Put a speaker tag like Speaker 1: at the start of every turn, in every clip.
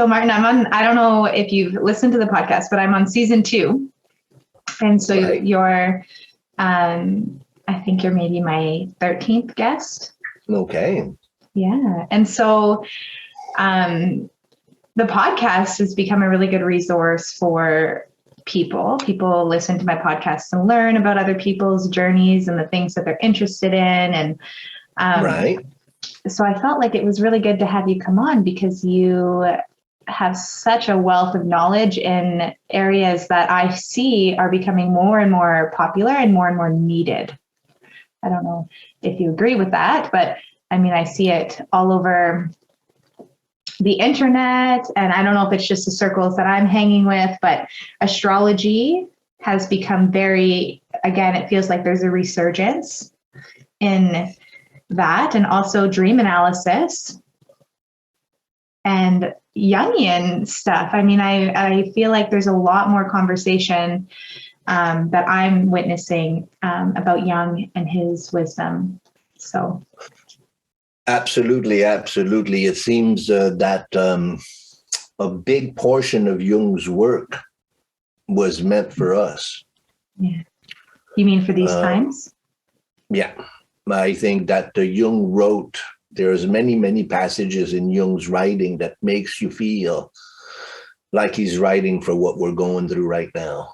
Speaker 1: So Martin, I don't know if you've listened to the podcast, but I'm on season 2. And so
Speaker 2: Right.
Speaker 1: you're, I think you're maybe my 13th guest.
Speaker 2: Okay.
Speaker 1: Yeah. And so the podcast has become a really good resource for people. People listen to my podcast and learn about other people's journeys and the things that they're interested in. And
Speaker 2: Right.
Speaker 1: so I felt like it was really good to have you come on because you have such a wealth of knowledge in areas that I see are becoming more and more popular and more needed. I don't know if you agree with that, but I mean, I see it all over the internet, and I don't know if it's just the circles that I'm hanging with, but astrology has become again, it feels like there's a resurgence in that, and also dream analysis and Jungian stuff. I mean, I feel like there's a lot more conversation that I'm witnessing about Jung and his wisdom. So.
Speaker 2: Absolutely. It seems that a big portion of Jung's work was meant for us.
Speaker 1: Yeah. You mean for these times?
Speaker 2: Yeah. I think that Jung wrote, there's many passages in Jung's writing that makes you feel like he's writing for what we're going through right now.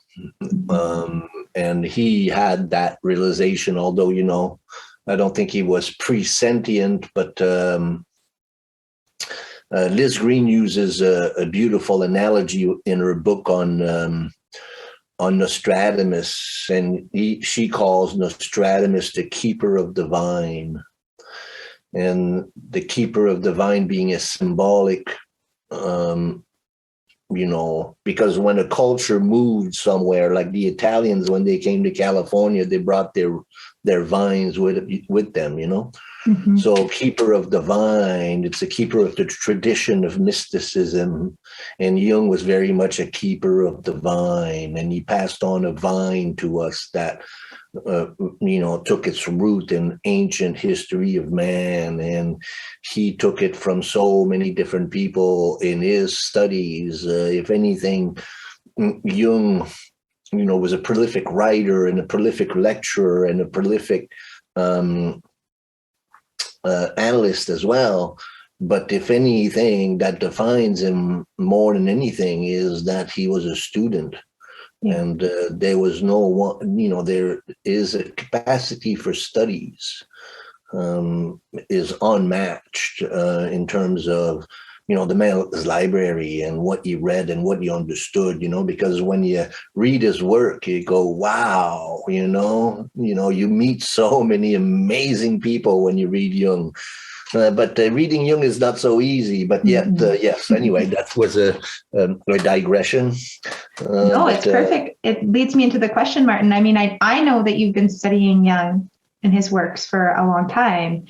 Speaker 2: And he had that realization, although, I don't think he was presentient, but Liz Greene uses a beautiful analogy in her book on Nostradamus, and she calls Nostradamus the keeper of the vine, and the keeper of the vine being a symbolic, because when a culture moved somewhere, like the Italians, when they came to California, they brought their vines with them,
Speaker 1: Mm-hmm.
Speaker 2: So keeper of the vine, it's a keeper of the tradition of mysticism. And Jung was very much a keeper of the vine. And he passed on a vine to us that, took its root in ancient history of man. And he took it from so many different people in his studies. If anything, Jung, was a prolific writer and a prolific lecturer and a prolific analyst as well. But if anything that defines him more than anything is that he was a student. Yeah. And there was no one, there is a capacity for studies is unmatched in terms of, the man's library and what he read and what he understood, because when you read his work, you go, wow, you meet so many amazing people when you read Jung. But reading Jung is not so easy, but yet, yes, anyway, that was a digression.
Speaker 1: No, it's perfect. It leads me into the question, Martin. I mean, I know that you've been studying Jung and his works for a long time,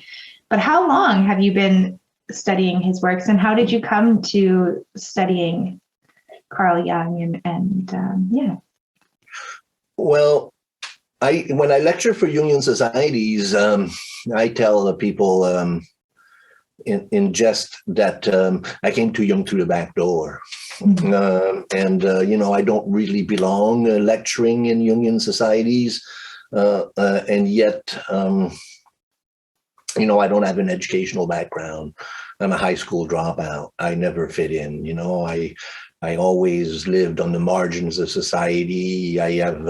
Speaker 1: but how long have you been studying his works, and how did you come to studying Carl Jung and
Speaker 2: Well, when I lecture for Jungian societies, I tell the people in jest that I came to Jung through the back door. I don't really belong lecturing in Jungian societies, and yet I don't have an educational background. I'm a high school dropout. I never fit in. I always lived on the margins of society. I have,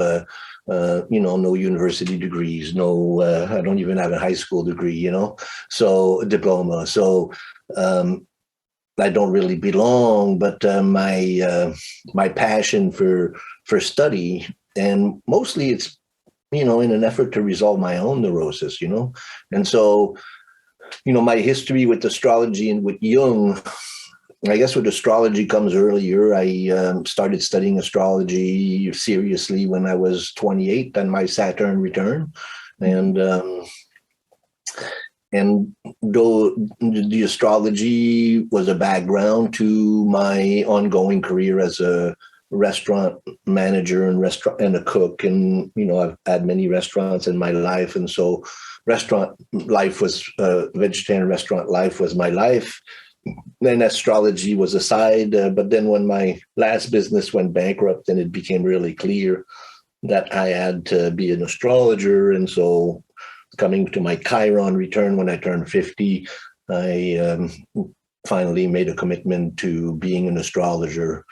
Speaker 2: no university degrees. No, I don't even have a high school degree, so diploma. So I don't really belong, but my passion for study, and mostly it's, in an effort to resolve my own neurosis, and so, my history with astrology and with Jung, I guess with astrology comes earlier. I started studying astrology seriously when I was 28 on my Saturn return. And though the astrology was a background to my ongoing career as a restaurant manager and a cook, and I've had many restaurants in my life, and so restaurant life was vegetarian restaurant life was my life. then astrology was aside. But then when my last business went bankrupt, then it became really clear that I had to be an astrologer. And so coming to my Chiron return when I turned 50, I finally made a commitment to being an astrologer.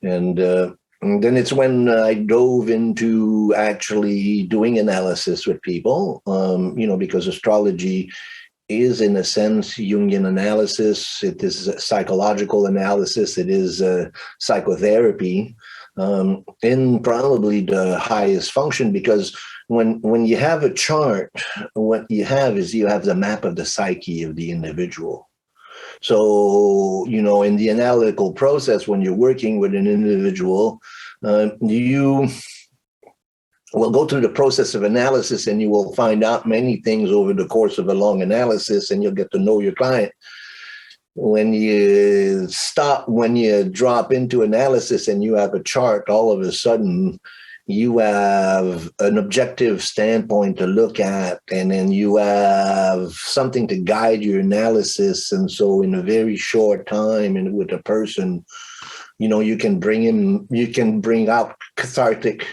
Speaker 2: And then it's when I dove into actually doing analysis with people, because astrology is, in a sense, Jungian analysis. It is psychological analysis. It is psychotherapy in probably the highest function, because when you have a chart, what you have is you have the map of the psyche of the individual. So, in the analytical process, when you're working with an individual, you will go through the process of analysis, and you will find out many things over the course of a long analysis, and you'll get to know your client. When you drop into analysis and you have a chart, all of a sudden you have an objective standpoint to look at, and then you have something to guide your analysis. And so in a very short time, and with a person, you can bring out cathartic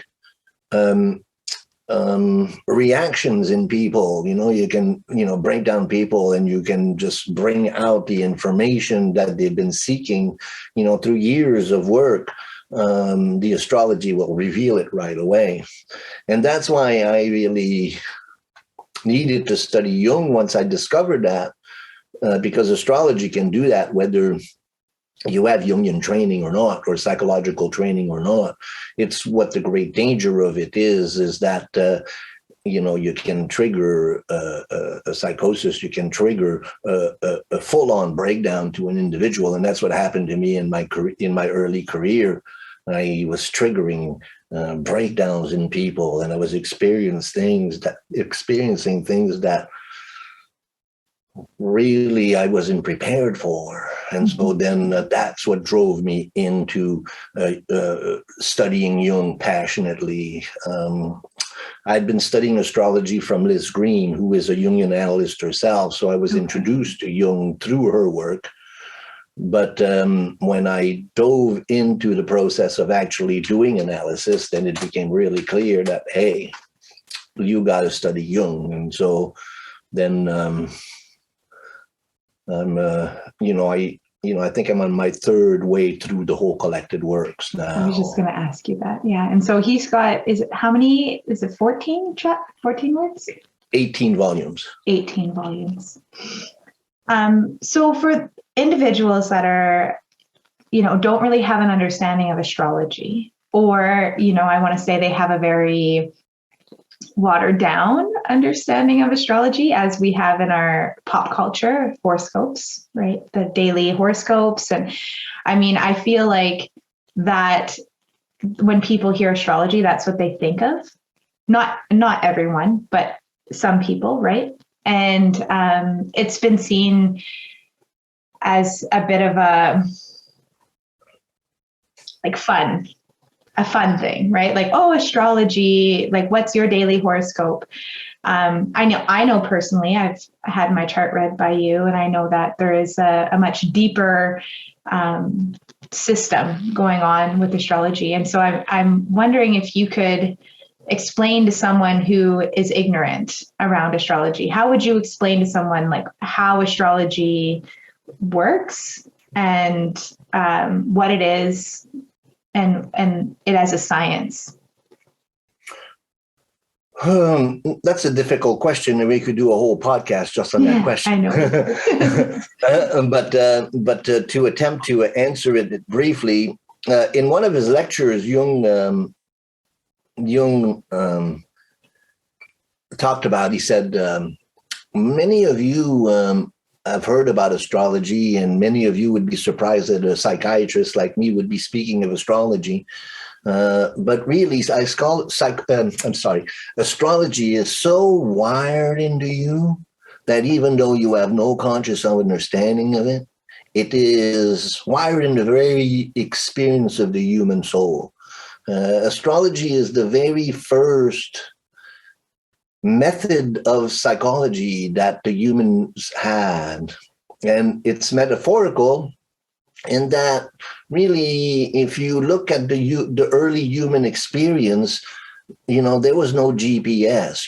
Speaker 2: reactions in people. You can break down people, and you can just bring out the information that they've been seeking through years of work. The astrology will reveal it right away. And that's why I really needed to study Jung once I discovered that, because astrology can do that whether you have Jungian training or not, or psychological training or not. It's what the great danger of it is that, you can trigger a psychosis, you can trigger a full-on breakdown to an individual. And that's what happened to me in my early career. I was triggering breakdowns in people, and I was experiencing things that really I wasn't prepared for. And so then that's what drove me into studying Jung passionately. I'd been studying astrology from Liz Greene, who is a Jungian analyst herself. So I was introduced to Jung through her work. But when I dove into the process of actually doing analysis, then it became really clear that, hey, you got to study Jung. And so then I think I'm on my third way through the whole collected works now.
Speaker 1: I was just going to ask you that. Yeah. And so he's got, how many, is it 14 works?
Speaker 2: 18 volumes. 18
Speaker 1: volumes. So for individuals that are, don't really have an understanding of astrology, or, I want to say they have a very watered down understanding of astrology, as we have in our pop culture horoscopes, right? The daily horoscopes. And I feel like that when people hear astrology, that's what they think of. Not everyone, but some people, right? And it's been seen as a bit of a fun thing, right? Like, oh, astrology, like, what's your daily horoscope? I know personally, I've had my chart read by you, and I know that there is a much deeper system going on with astrology. And so I'm wondering if you could explain to someone who is ignorant around astrology, how would you explain to someone like how astrology works and what it is and it as a science?
Speaker 2: That's a difficult question, and we could do a whole podcast just on that question.
Speaker 1: I know.
Speaker 2: But to attempt to answer it briefly, in one of his lectures, Jung talked about, he said, many of you have heard about astrology, and many of you would be surprised that a psychiatrist like me would be speaking of astrology. But really, astrology is so wired into you that even though you have no conscious understanding of it, it is wired in the very experience of the human soul. Astrology is the very first method of psychology that the humans had. And it's metaphorical in that really, if you look at the early human experience, there was no GPS.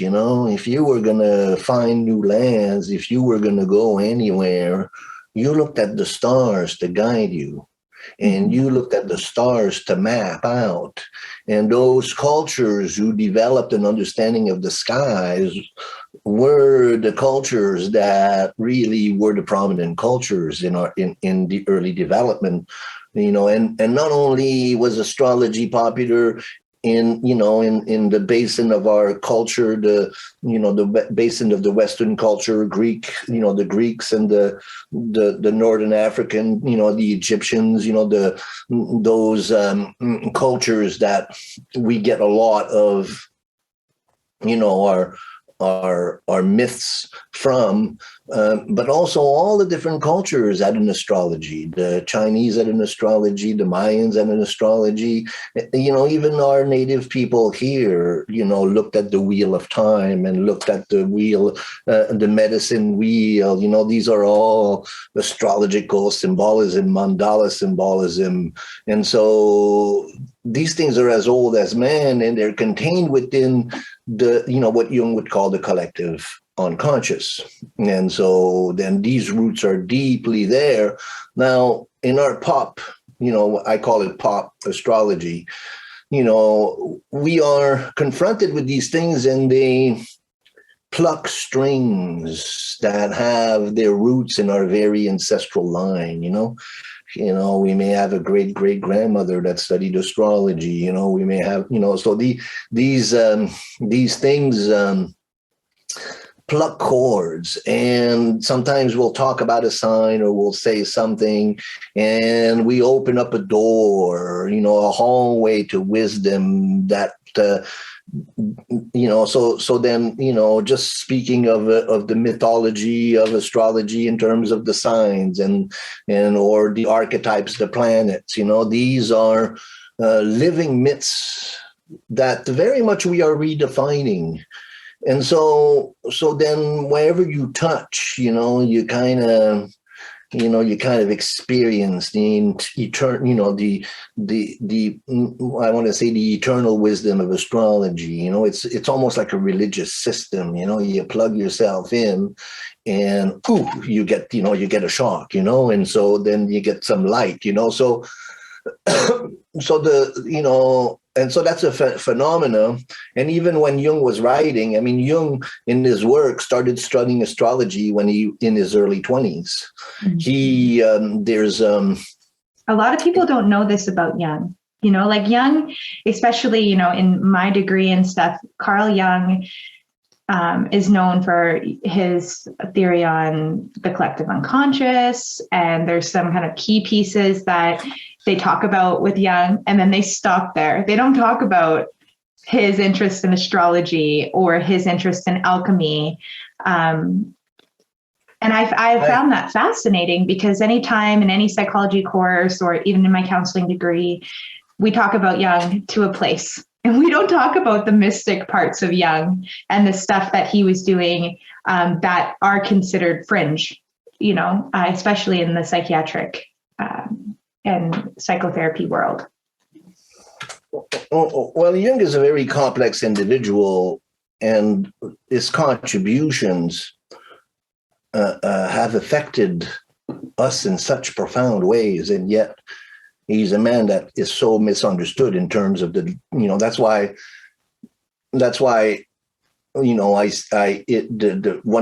Speaker 2: If you were going to find new lands, if you were going to go anywhere, you looked at the stars to guide you. And you looked at the stars to map out. And those cultures who developed an understanding of the skies were the cultures that really were the prominent cultures in the early development. And not only was astrology popular in the basin of our culture, the basin of the Western culture, Greek, the Greeks and the Northern African, the Egyptians, those cultures that we get a lot of, our myths from, but also all the different cultures had an astrology. The Chinese had an astrology, the Mayans had an astrology. Even our native people here, looked at the wheel of time and looked at the wheel, the medicine wheel. These are all astrological symbolism, mandala symbolism. And so these things are as old as man, and they're contained within what Jung would call the collective unconscious. And so then these roots are deeply there. Now, in our pop, I call it pop astrology, we are confronted with these things, and they pluck strings that have their roots in our very ancestral line. We may have a great grandmother that studied astrology. We may have, so these things pluck chords, and sometimes we'll talk about a sign or we'll say something, and we open up a door, a hallway to wisdom that. So then, just speaking of the mythology of astrology in terms of the signs and or the archetypes, the planets, these are living myths that very much we are redefining. And so then wherever you touch, you kind of experience the eternal, the I want to say the eternal wisdom of astrology. It's almost like a religious system. You plug yourself in, and you get a shock. And so then you get some light. So and so that's a phenomena. And even when Jung was writing, Jung in his work started studying astrology when in his early 20s. Mm-hmm. There's a
Speaker 1: lot of people don't know this about Jung. Like Jung, especially, in my degree and stuff, Carl Jung is known for his theory on the collective unconscious. And there's some kind of key pieces that they talk about with Jung, and then they stop there. They don't talk about his interest in astrology or his interest in alchemy. And I found that fascinating, because anytime in any psychology course or even in my counseling degree, we talk about Jung to a place. And we don't talk about the mystic parts of Jung and the stuff that he was doing that are considered fringe, especially in the psychiatric and psychotherapy world.
Speaker 2: Well, Jung is a very complex individual, and his contributions have affected us in such profound ways, and yet he's a man that is so misunderstood in terms of that's why one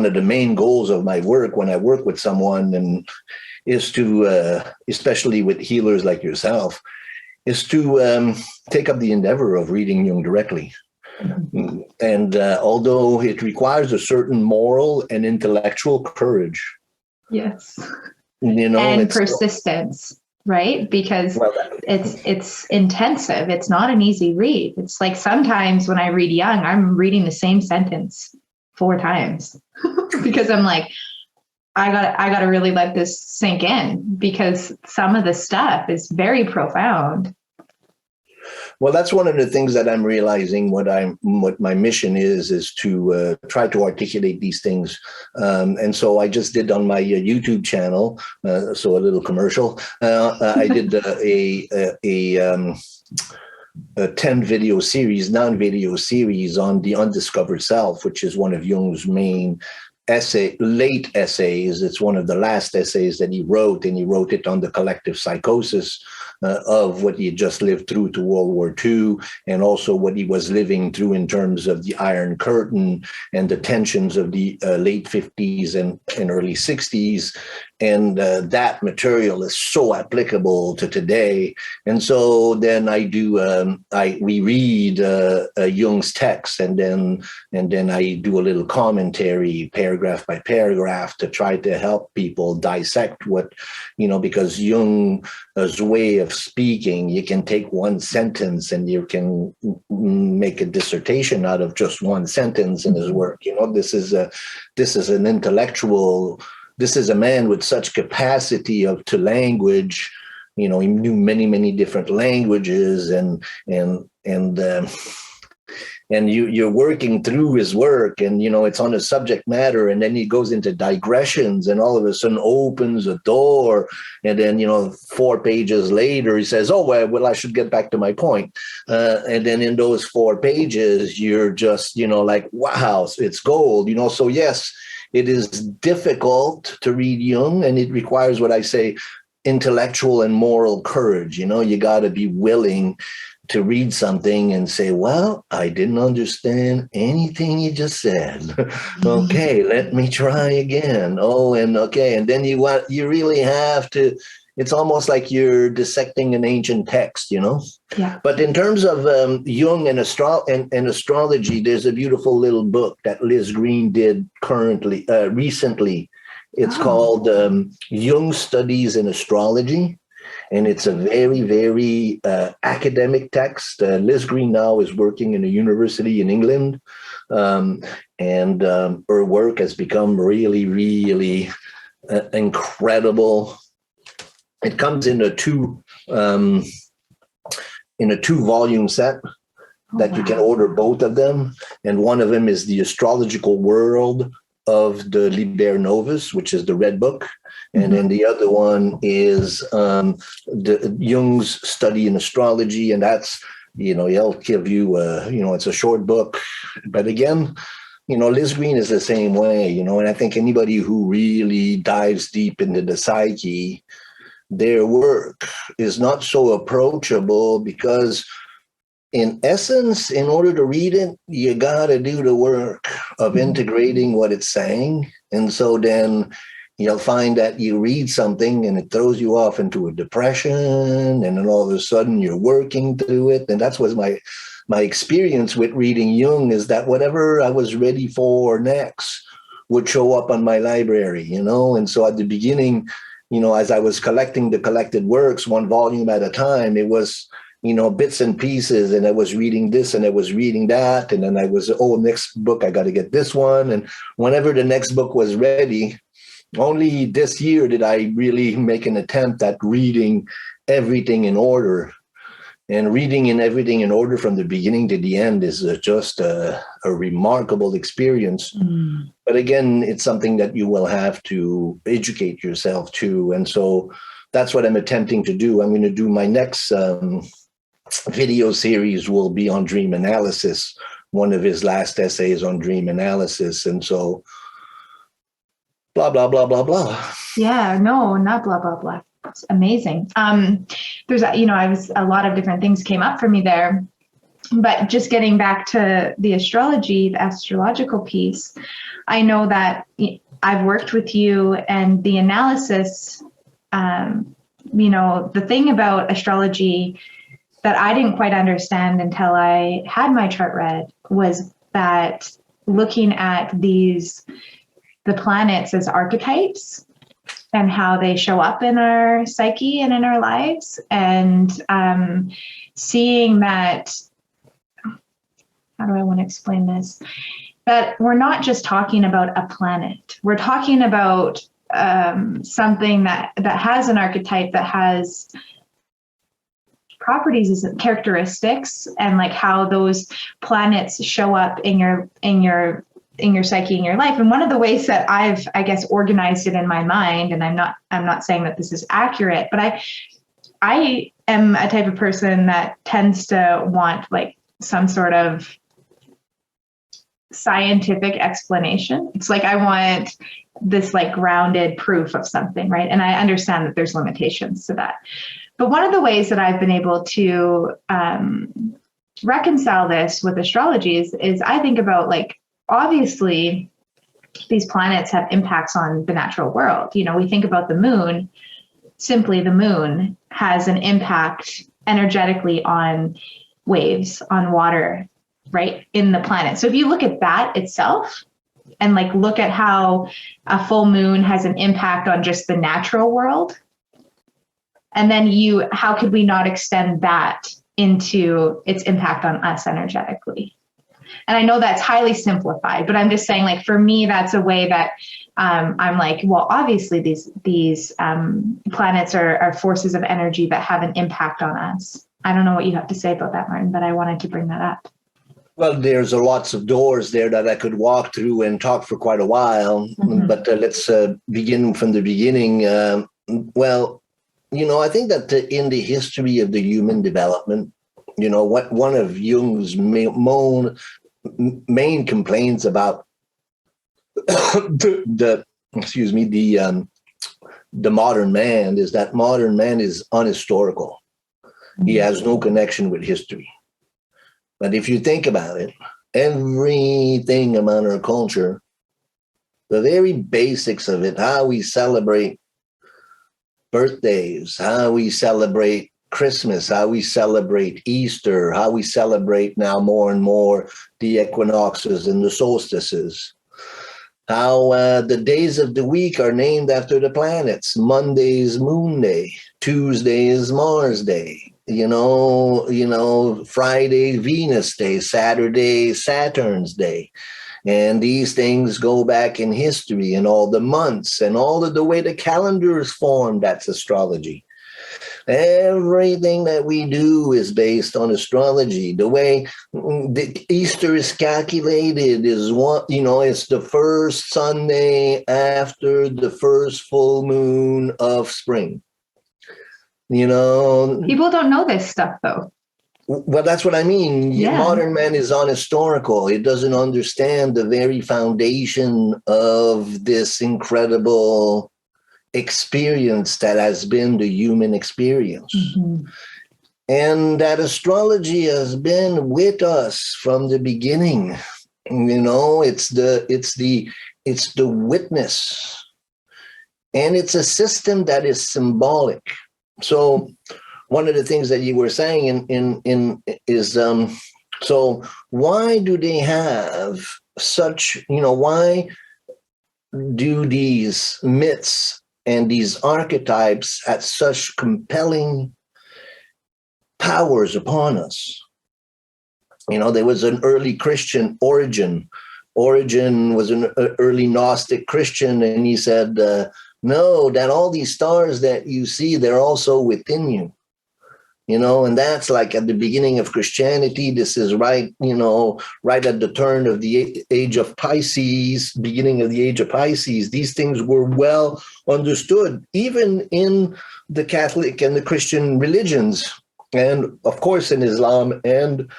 Speaker 2: of the main goals of my work when I work with someone is to, especially with healers like yourself, is to take up the endeavor of reading Jung directly. Mm-hmm. And although it requires a certain moral and intellectual courage.
Speaker 1: Yes. And persistence, right? Because it's intensive. It's not an easy read. It's like sometimes when I read Jung, I'm reading the same sentence 4 times because I'm like, I got to really let this sink in, because some of the stuff is very profound.
Speaker 2: Well, that's one of the things that I'm realizing. What my mission is to try to articulate these things. And so I just did on my YouTube channel. So a little commercial. I did a 10 video series, non-video series on the Undiscovered Self, which is one of Jung's main late essays. It's one of the last essays that he wrote, and he wrote it on the collective psychosis of what he had just lived through to World War II, and also what he was living through in terms of the Iron Curtain and the tensions of the late 50s and early 60s. And that material is so applicable to today. And so then we read Jung's text, and then I do a little commentary, paragraph by paragraph, to try to help people dissect what, because Jung's way of speaking, you can take one sentence and you can make a dissertation out of just one sentence in his work. This is an intellectual. This is a man with such capacity to language. He knew many, many different languages, and you're working through his work, and it's on a subject matter, and then he goes into digressions, and all of a sudden opens a door, and then 4 pages later he says, "Oh well, I should get back to my point," and then in those 4 pages you're just like, wow, it's gold. So yes, it is difficult to read Jung, and it requires what I say, intellectual and moral courage. You got to be willing to read something and say, well, I didn't understand anything you just said. Okay, let me try again. And then you really have to. It's almost like you're dissecting an ancient text, Yeah. But in terms of Jung and astrology, there's a beautiful little book that Liz Greene did recently. It's called Jung Studies in Astrology. And it's a very, very academic text. Liz Greene now is working in a university in England. And her work has become really, really incredible. It comes in a 2-volume set that you can order both of them. And one of them is the astrological world of the Liber Novus, which is the red book. And then the other one is the Jung's study in astrology. And that's, he'll give you, it's a short book. But again, Liz Greene is the same way, and I think anybody who really dives deep into the psyche, their work is not so approachable, because in essence, in order to read it, you got to do the work of integrating what it's saying. And so then you'll find that you read something and it throws you off into a depression, and then all of a sudden you're working through it. And that's what my experience with reading Jung is, that whatever I was ready for next would show up on my library, And so at the beginning, as I was collecting the collected works, 1 volume at a time, it was, bits and pieces, and I was reading this and I was reading that. And then I was, next book, I got to get this one. And whenever the next book was ready, only this year did I really make an attempt at reading everything in order. And reading everything in order from the beginning to the end is just a remarkable experience. But again, it's something that you will have to educate yourself to. And so that's what I'm attempting to do. I'm going to do my next video series will be on dream analysis, one of his last essays on dream analysis. And so blah, blah, blah, blah, blah.
Speaker 1: Yeah, no, not blah, blah, blah. It's amazing. There's, a lot of different things came up for me there, but just getting back to the astrology, the astrological piece, I know that I've worked with you, and the analysis, the thing about astrology that I didn't quite understand until I had my chart read was that looking at the planets as archetypes and how they show up in our psyche and in our lives, and seeing that, how do I want to explain this? That we're not just talking about a planet. We're talking about something that has an archetype, that has properties is characteristics and like how those planets show up in your psyche, in your life. And one of the ways that I've, I guess, organized it in my mind, and I'm not saying that this is accurate, but I am a type of person that tends to want like some sort of scientific explanation. It's like I want this like grounded proof of something, right? And I understand that there's limitations to that. But one of the ways that I've been able to reconcile this with astrology is I think about like, obviously these planets have impacts on the natural world. You know, we think about the moon, simply the moon has an impact energetically on waves, on water, right, in the planet. So if you look at that itself and like look at how a full moon has an impact on just the natural world, and then how could we not extend that into its impact on us energetically? And I know that's highly simplified, but I'm just saying, like, for me, that's a way that I'm like, well, obviously these planets are forces of energy that have an impact on us. I don't know what you have to say about that, Martin, but I wanted to bring that up.
Speaker 2: Well, there's lots of doors there that I could walk through and talk for quite a while, but let's begin from the beginning. Well, you know, I think that in the history of the human development, you know, what one of Jung's main complaints about the modern man is that modern man is unhistorical. He has no connection with history. But if you think about it, everything about our culture, the very basics of it, how we celebrate birthdays, how we celebrate Christmas, how we celebrate Easter, how we celebrate now more and more the equinoxes and the solstices, how the days of the week are named after the planets. Monday is Moon Day, Tuesday is Mars Day, you know, Friday, Venus Day, Saturday, Saturn's Day. And these things go back in history and all the months and all of the way the calendar is formed. That's astrology. Everything that we do is based on astrology. The way the Easter is calculated is it's the first Sunday after the first full moon of spring. You know,
Speaker 1: people don't know this stuff though.
Speaker 2: Well, that's what I mean.
Speaker 1: Yeah.
Speaker 2: Modern man is unhistorical. It doesn't understand the very foundation of this incredible experience that has been the human experience. And that astrology has been with us from the beginning. You know, it's the witness. And it's a system that is symbolic. So one of the things that you were saying is so why do they have such, why do these myths and these archetypes have such compelling powers upon us? There was an early Christian, Origen. Origen was an early Gnostic Christian, and he said, no, that all these stars that you see, they're also within you. And that's like at the beginning of Christianity. This is right, right at the turn of the age of Pisces, beginning of the age of Pisces. These things were well understood, even in the Catholic and the Christian religions. And of course, in Islam and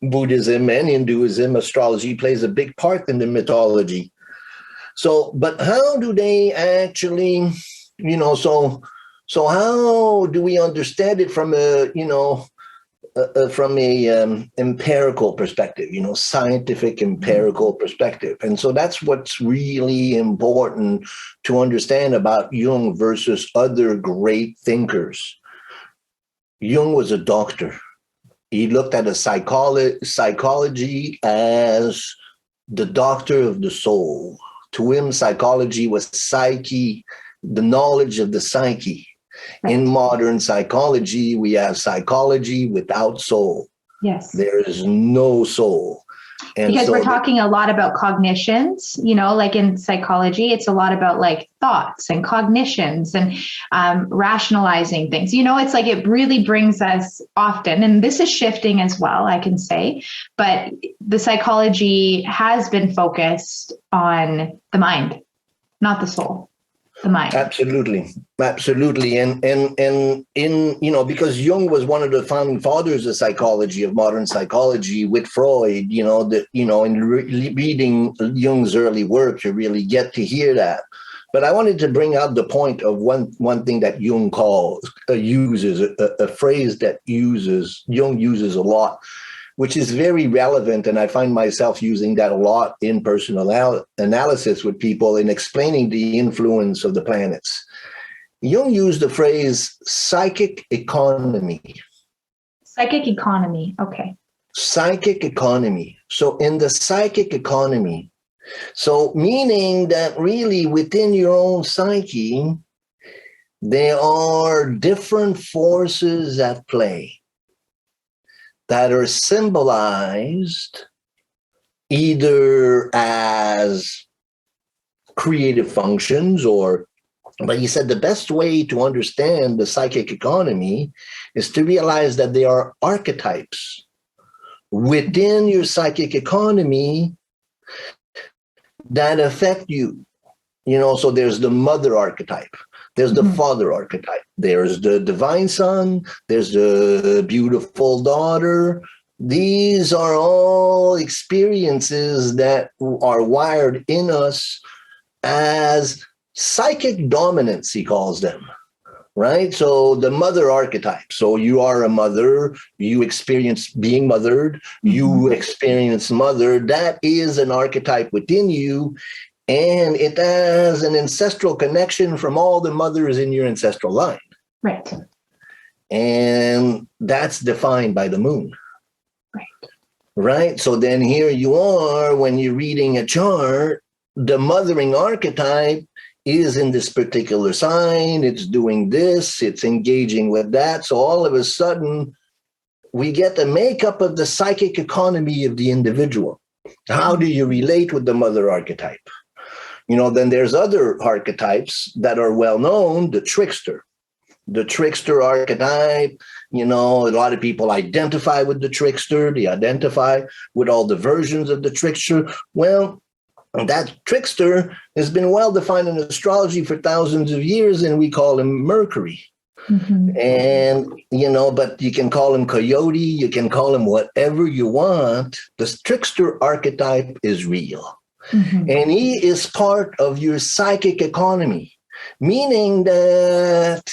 Speaker 2: Buddhism and Hinduism, astrology plays a big part in the mythology. So, but how do they actually, so how do we understand it from a empirical perspective, scientific empirical perspective? And so that's what's really important to understand about Jung versus other great thinkers. Jung was a doctor. He looked at psychology as the doctor of the soul. To him, psychology was psyche, the knowledge of the psyche. In modern psychology, we have psychology without soul.
Speaker 1: Yes.
Speaker 2: There is no soul. And
Speaker 1: because
Speaker 2: so
Speaker 1: we're talking a lot about cognitions, like in psychology, it's a lot about like thoughts and cognitions and rationalizing things. It's like it really brings us often, and this is shifting as well, I can say, but the psychology has been focused on the mind, not the soul. The mind.
Speaker 2: Absolutely. And in, because Jung was one of the founding fathers of psychology, of modern psychology, with Freud, in reading Jung's early work, you really get to hear that. But I wanted to bring out the point of one thing that Jung uses, a phrase that Jung uses a lot, which is very relevant. And I find myself using that a lot in personal analysis with people in explaining the influence of the planets. Jung used the phrase psychic economy.
Speaker 1: Psychic economy, okay.
Speaker 2: Psychic economy. So in the psychic economy, so meaning that really within your own psyche, there are different forces at play that are symbolized either as creative functions but he said the best way to understand the psychic economy is to realize that there are archetypes within your psychic economy that affect you. So there's the mother archetype. There's the father archetype. There's the divine son. There's the beautiful daughter. These are all experiences that are wired in us as psychic dominance, he calls them, right? So the mother archetype. So you are a mother. You experience being mothered. You experience mother. That is an archetype within you. And it has an ancestral connection from all the mothers in your ancestral line.
Speaker 1: Right.
Speaker 2: And that's defined by the moon.
Speaker 1: Right.
Speaker 2: Right. So then here you are, when you're reading a chart, the mothering archetype is in this particular sign. It's doing this. It's engaging with that. So all of a sudden, we get the makeup of the psychic economy of the individual. How do you relate with the mother archetype? Then there's other archetypes that are well known, the trickster archetype. A lot of people identify with the trickster. They identify with all the versions of the trickster. Well, that trickster has been well defined in astrology for thousands of years, and we call him Mercury. And, but you can call him Coyote, you can call him whatever you want. The trickster archetype is real. And he is part of your psychic economy, meaning that,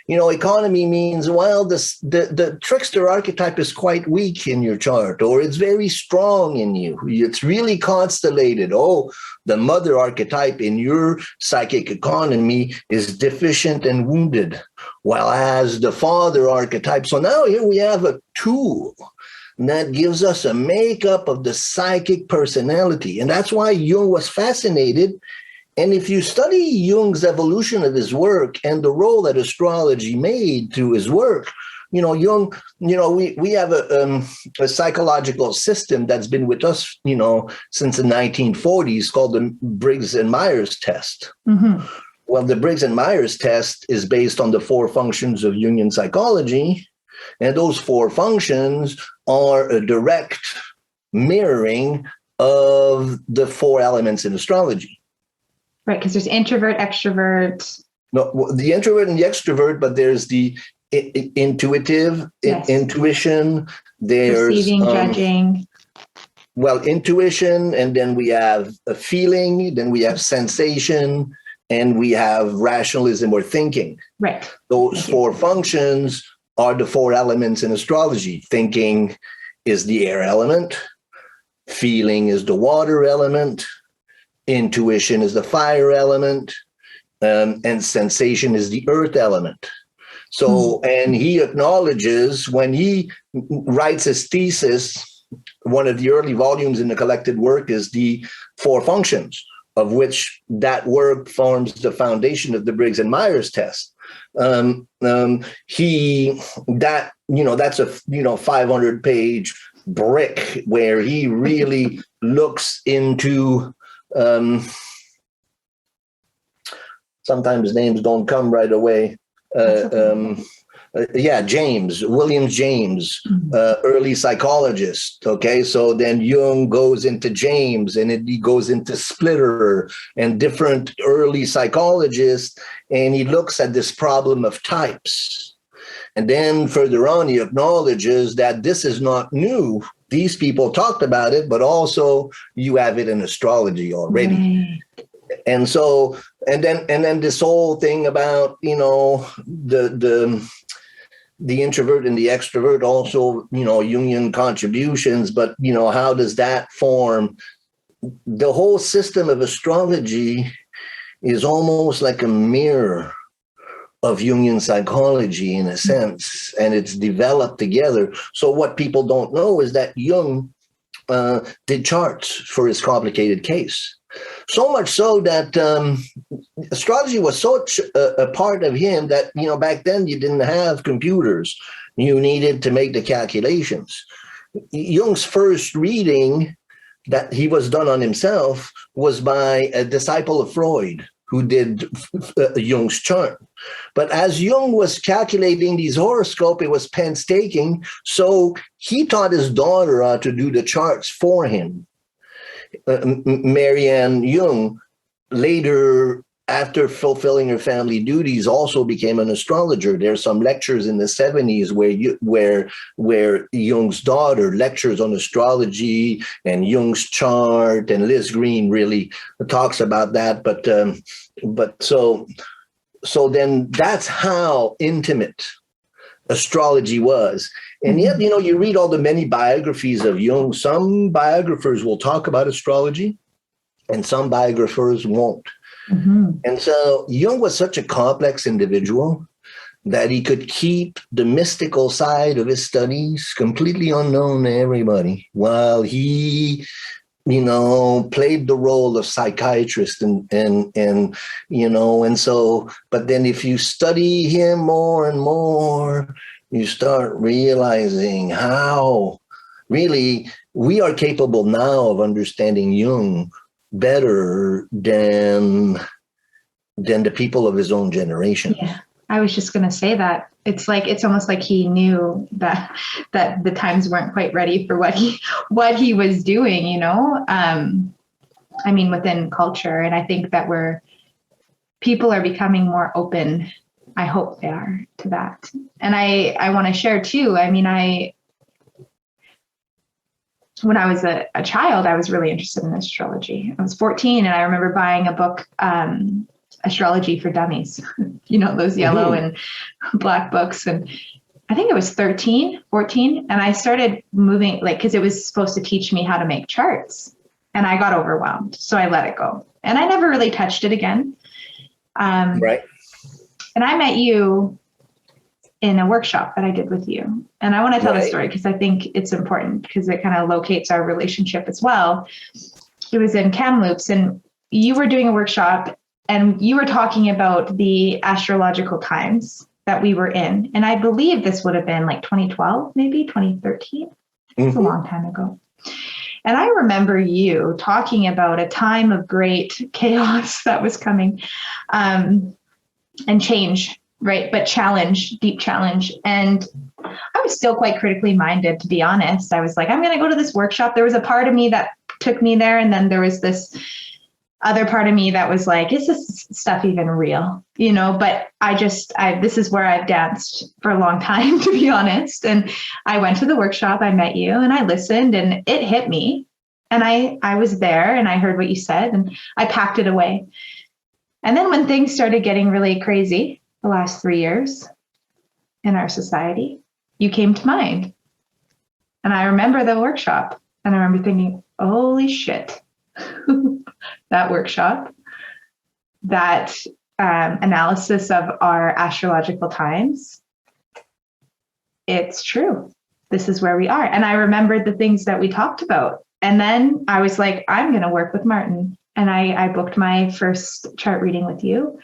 Speaker 2: economy means, well, the trickster archetype is quite weak in your chart, or it's very strong in you. It's really constellated. Oh, the mother archetype in your psychic economy is deficient and wounded, while as the father archetype. So now here we have a tool that gives us a makeup of the psychic personality. And that's why Jung was fascinated. And if you study Jung's evolution of his work and the role that astrology made to his work, Jung, we have a psychological system that's been with us, since the 1940s called the Briggs and Myers test. Well, the Briggs and Myers test is based on the 4 functions of Jungian psychology. And those 4 functions are a direct mirroring of the 4 elements in astrology.
Speaker 1: Right, because there's introvert, extrovert.
Speaker 2: No, the introvert and the extrovert, but there's the intuitive, intuition. There's
Speaker 1: perceiving, judging.
Speaker 2: Well, intuition, and then we have a feeling, then we have sensation, and we have rationalism or thinking.
Speaker 1: Right.
Speaker 2: Those 4 functions are the 4 elements in astrology. Thinking is the air element. Feeling is the water element. Intuition is the fire element. And sensation is the earth element. So, and he acknowledges when he writes his thesis, one of the early volumes in the collected work is the 4 functions, of which that work forms the foundation of the Briggs and Myers test. That's a 500-page brick where he really looks into, sometimes names don't come right away. William James, early psychologist. Okay, so then Jung goes into James, and he goes into Splitter and different early psychologists, and he looks at this problem of types. And then further on, he acknowledges that this is not new. These people talked about it, but also you have it in astrology already.
Speaker 1: Right.
Speaker 2: And so, and then this whole thing about, the introvert and the extrovert, also, Jungian contributions, but, how does that form? The whole system of astrology is almost like a mirror of Jungian psychology in a sense, and it's developed together. So what people don't know is that Jung did charts for his complicated case. So much so that astrology was such a part of him that, back then you didn't have computers. You needed to make the calculations. Jung's first reading that he was done on himself was by a disciple of Freud who did Jung's chart. But as Jung was calculating these horoscopes, it was painstaking. So he taught his daughter how to do the charts for him. Marianne Jung, later, after fulfilling her family duties, also became an astrologer. There's some lectures in the 70s where Jung's daughter lectures on astrology and Jung's chart, and Liz Greene really talks about that. But so then that's how intimate astrology was. And yet, you read all the many biographies of Jung. Some biographers will talk about astrology and some biographers won't. Mm-hmm. And so Jung was such a complex individual that he could keep the mystical side of his studies completely unknown to everybody, while he, played the role of psychiatrist and so, but then if you study him more and more, you start realizing how really we are capable now of understanding Jung better than the people of his own generation.
Speaker 1: Yeah, I was just going to say that. It's almost like he knew that the times weren't quite ready for what he was doing, within culture. And I think that people are becoming more open. I hope they are to that. And I want to share too. When I was a child, I was really interested in astrology. I was 14 and I remember buying a book, Astrology for Dummies, those yellow and black books. And I think it was 14. And I started moving, because it was supposed to teach me how to make charts. And I got overwhelmed. So I let it go. And I never really touched it again.
Speaker 2: Right.
Speaker 1: And I met you in a workshop that I did with you. And I want to tell the story because I think it's important because it kind of locates our relationship as well. It was in Kamloops and you were doing a workshop and you were talking about the astrological times that we were in. And I believe this would have been like 2012, maybe 2013. It's a long time ago. And I remember you talking about a time of great chaos that was coming and change, right? But challenge, deep challenge. And I was still quite critically minded, to be honest. I was like, I'm going to go to this workshop. There was a part of me that took me there. And then there was this other part of me that was like, is this stuff even real? But this is where I've danced for a long time, to be honest. And I went to the workshop, I met you and I listened and it hit me. And I was there and I heard what you said and I packed it away. And then when things started getting really crazy, the last 3 years in our society, you came to mind. And I remember the workshop and I remember thinking, holy shit, that workshop, that analysis of our astrological times, it's true. This is where we are. And I remembered the things that we talked about. And then I was like, I'm going to work with Martin. And I booked my first chart reading with you.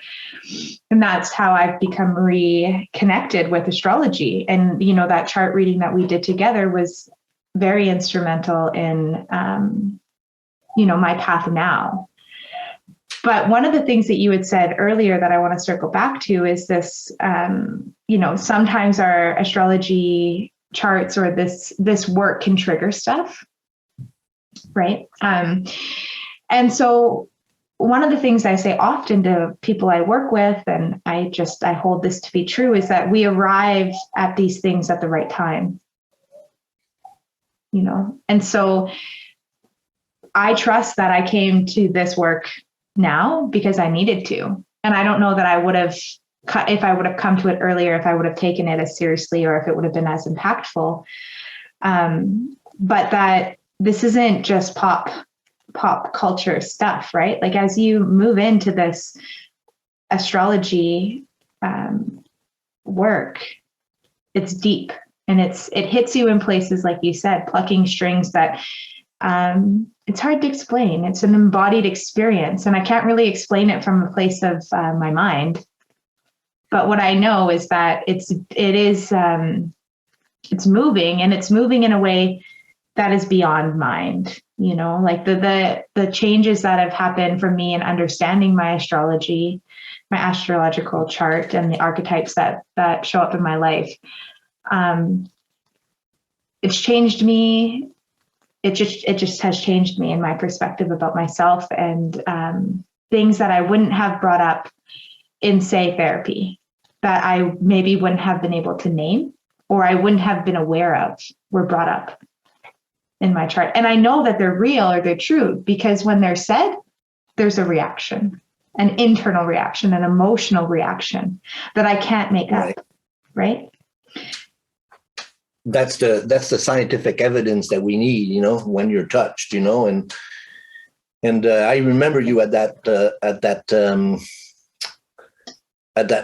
Speaker 1: And that's how I've become reconnected with astrology. And, that chart reading that we did together was very instrumental in, my path now. But one of the things that you had said earlier that I want to circle back to is this, sometimes our astrology charts or this work can trigger stuff, right? And so one of the things I say often to people I work with, and I hold this to be true, is that we arrive at these things at the right time, and so I trust that I came to this work now because I needed to. And I don't know that I would have, if I would have come to it earlier, if I would have taken it as seriously, or if it would have been as impactful. But that this isn't just pop culture stuff, right? Like as you move into this astrology work, it's deep, and it hits you in places, like you said, plucking strings that it's hard to explain. It's an embodied experience, and I can't really explain it from a place of my mind. But what I know is that it's moving, and it's moving in a way that is beyond mind. Like the changes that have happened for me in understanding my astrology, my astrological chart, and the archetypes that show up in my life. It's changed me. It just has changed me and my perspective about myself, and things that I wouldn't have brought up in, say, therapy, that I maybe wouldn't have been able to name, or I wouldn't have been aware of, were brought up in my chart. And I know that they're real or they're true because when they're said, there's a reaction, an internal reaction, an emotional reaction that I can't make up, right?
Speaker 2: That's the scientific evidence that we need, when you're touched, and I remember you at that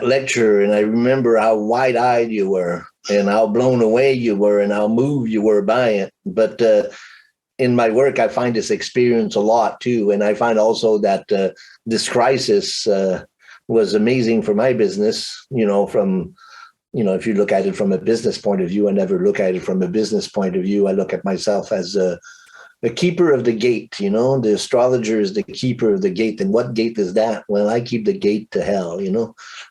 Speaker 2: lecture, and I remember how wide-eyed you were, and how blown away you were, and how moved you were by it. But in my work, I find this experience a lot too, and I find also that this crisis was amazing for my business. If you look at it from a business point of view, I never look at it from a business point of view. I look at myself as a keeper of the gate. The astrologer is the keeper of the gate. And what gate is that? Well, I keep the gate to hell.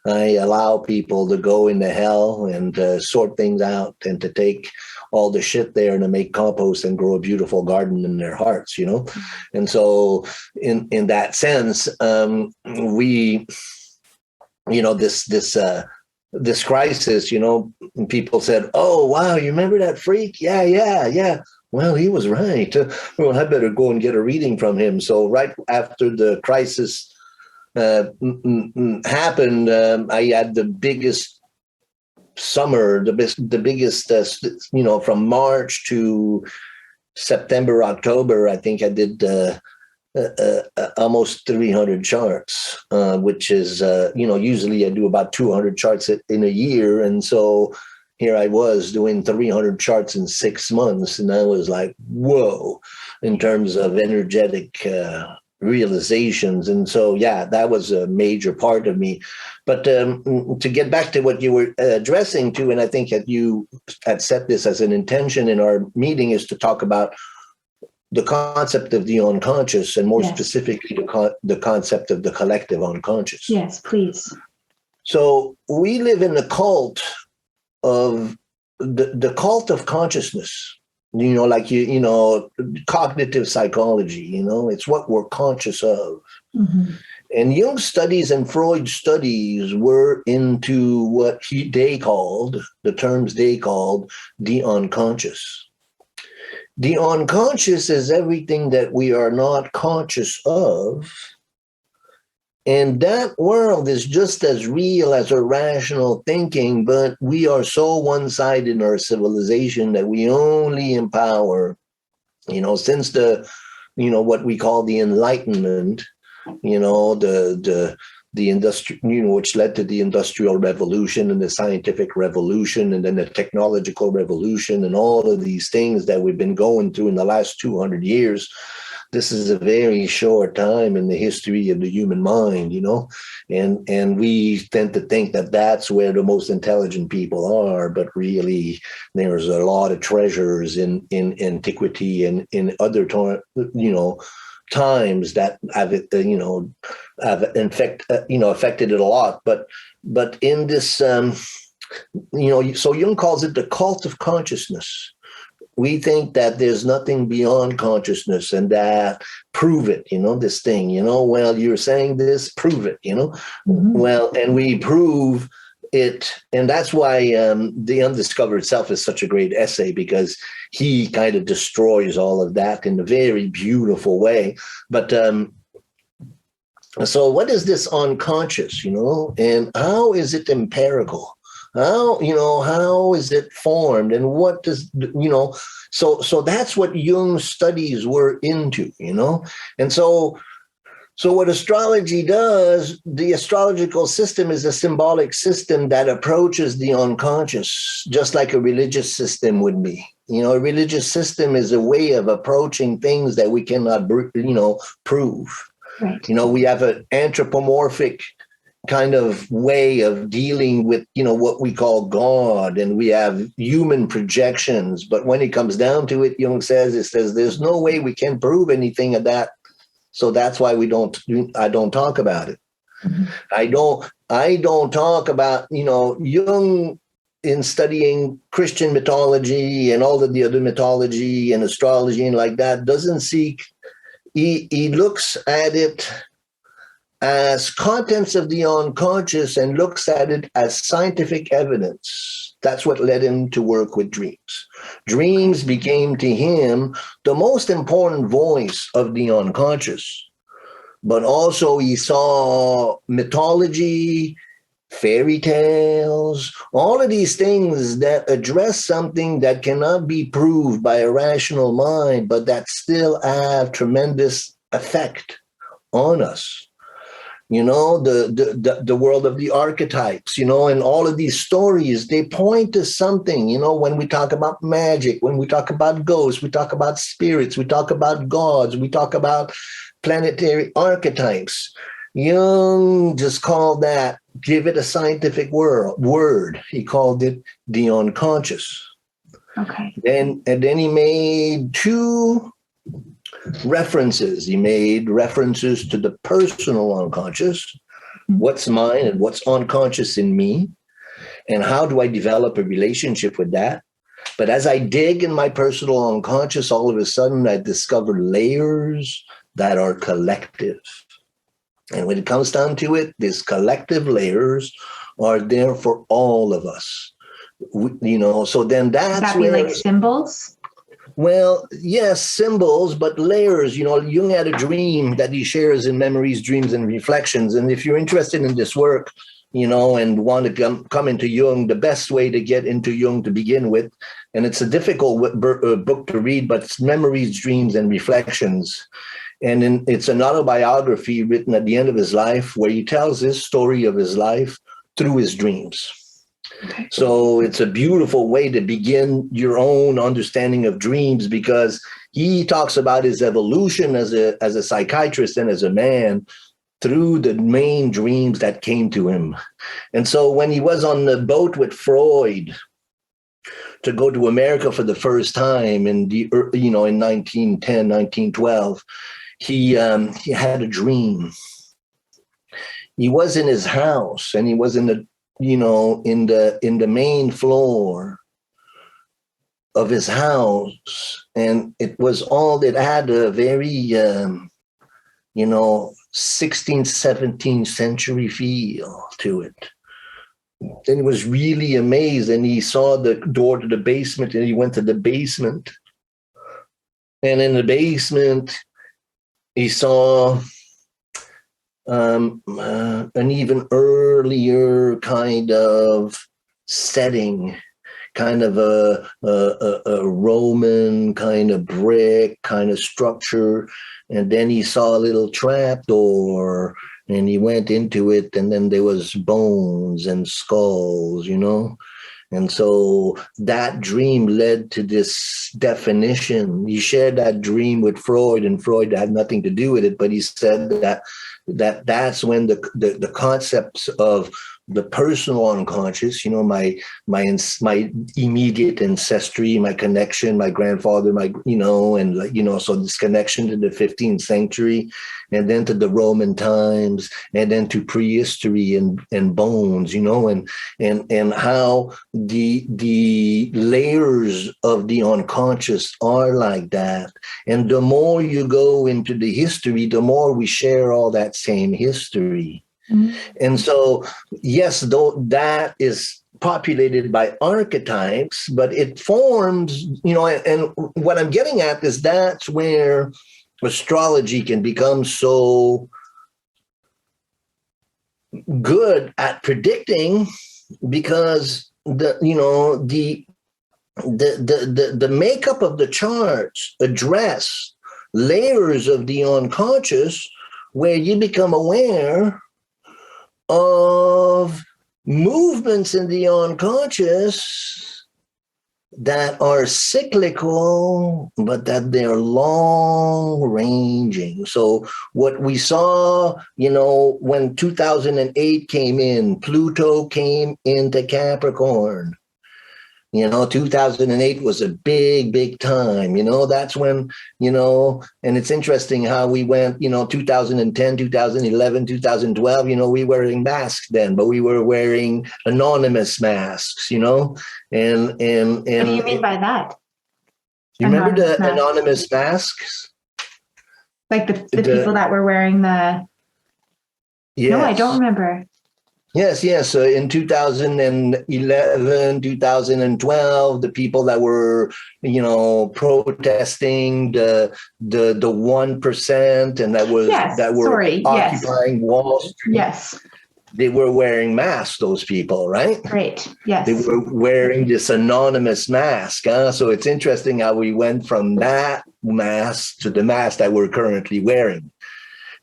Speaker 2: I allow people to go into hell and sort things out, and to take all the shit there and to make compost and grow a beautiful garden in their hearts. And so in that sense, we, this crisis, people said, "Oh, wow, you remember that freak? Yeah. Well, he was right. Well, I better go and get a reading from him." So right after the crisis happened, I had the biggest summer, the biggest, from March to September, October, I think I did almost 300 charts, which is, usually I do about 200 charts in a year. And so here I was doing 300 charts in 6 months. And I was like, whoa, in terms of energetic realizations. And so, yeah, that was a major part of me. But to get back to what you were addressing to, and I think that you had set this as an intention in our meeting, is to talk about the concept of the unconscious, and more specifically, the concept of the collective unconscious.
Speaker 1: Yes, please.
Speaker 2: So we live in the cult of the cult of consciousness. Cognitive psychology. It's what we're conscious of. Mm-hmm. And Jung studies and Freud studies were into what they called the unconscious. The unconscious is everything that we are not conscious of. And that world is just as real as our rational thinking, but we are so one-sided in our civilization that we only empower, since what we call the Enlightenment, the industry, which led to the Industrial Revolution and the Scientific Revolution, and then the Technological Revolution, and all of these things that we've been going through in the last 200 years. this is a very short time in the history of the human mind, and we tend to think that that's where the most intelligent people are, but really there's a lot of treasures in antiquity and in other times that have affected it a lot. But in this, so Jung calls it the cult of consciousness. We think that there's nothing beyond consciousness, and that prove it, this thing, well, you're saying this, prove it, well, and we prove it. And that's why The Undiscovered Self is such a great essay, because he kind of destroys all of that in a very beautiful way. But so what is this unconscious, and how is it empirical? How is it formed, and what does, so that's what Jung's studies were into, and so what astrology does, the astrological system is a symbolic system that approaches the unconscious, just like a religious system would be. A religious system is a way of approaching things that we cannot, prove. Right. We have an anthropomorphic kind of way of dealing with, what we call God, and we have human projections. But when it comes down to it, Jung says, there's no way we can prove anything of that. So that's why I don't talk about it. Mm-hmm. I don't talk about, Jung, in studying Christian mythology and all of the other mythology and astrology and like that, doesn't seek, he looks at it as contents of the unconscious and looks at it as scientific evidence. That's what led him to work with dreams. Dreams became to him the most important voice of the unconscious. But also he saw mythology, fairy tales, all of these things that address something that cannot be proved by a rational mind, but that still have tremendous effect on us. The world of the archetypes, and all of these stories, they point to something, when we talk about magic, when we talk about ghosts, we talk about spirits, we talk about gods, we talk about planetary archetypes. Jung just called that, give it a scientific word. He called it the unconscious. Okay. And then he made two references. He made references to the personal unconscious, what's mine and what's unconscious in me, and how do I develop a relationship with that. But as I dig in my personal unconscious, all of a sudden I discover layers that are collective. And when it comes down to it, these collective layers are there for all of us. So then that's
Speaker 1: Would that be like symbols?
Speaker 2: Well, yes, symbols, but layers. Jung had a dream that he shares in Memories, Dreams, and Reflections. And if you're interested in this work, and want to come into Jung, the best way to get into Jung to begin with, and it's a difficult book to read, but it's Memories, Dreams, and Reflections. And it's an autobiography written at the end of his life, where he tells his story of his life through his dreams. So it's a beautiful way to begin your own understanding of dreams, because he talks about his evolution as a psychiatrist and as a man through the main dreams that came to him. And so when he was on the boat with Freud to go to America for the first time in 1910, 1912, he had a dream. He was in his house, and he was in the in the main floor of his house, and it had a very 16th, 17th century feel to it. And he was really amazed, and he saw the door to the basement, and he went to the basement, and in the basement he saw an even earlier kind of setting, kind of a Roman kind of brick kind of structure. And then he saw a little trap door, and he went into it, and then there was bones and skulls, And so that dream led to this definition. He shared that dream with Freud, and Freud had nothing to do with it, but he said that's when the concepts of the personal unconscious, my immediate ancestry, my connection, my grandfather, so this connection to the 15th century, and then to the Roman times, and then to prehistory and bones, and how the layers of the unconscious are like that. And the more you go into the history, the more we share all that same history. Mm-hmm. And so, yes, though that is populated by archetypes, but it forms, and what I'm getting at is that's where astrology can become so good at predicting, because the makeup of the charts address layers of the unconscious where you become aware of movements in the unconscious that are cyclical, but that they're long ranging. So what we saw, when 2008 came in, Pluto came into Capricorn. 2008 was a big time. That's when, and it's interesting how we went, 2010, 2011, 2012, we were wearing masks then, but we were wearing anonymous masks, and
Speaker 1: what do you mean by that?
Speaker 2: You remember the anonymous masks?
Speaker 1: Like the people that were wearing the... Yes. No, I don't remember.
Speaker 2: Yes. So in 2011, 2012, the people that were, protesting the 1% and that were occupying Wall Street.
Speaker 1: Yes.
Speaker 2: They were wearing masks, those people, right?
Speaker 1: Right. Yes.
Speaker 2: They were wearing this anonymous mask. So it's interesting how we went from that mask to the mask that we're currently wearing.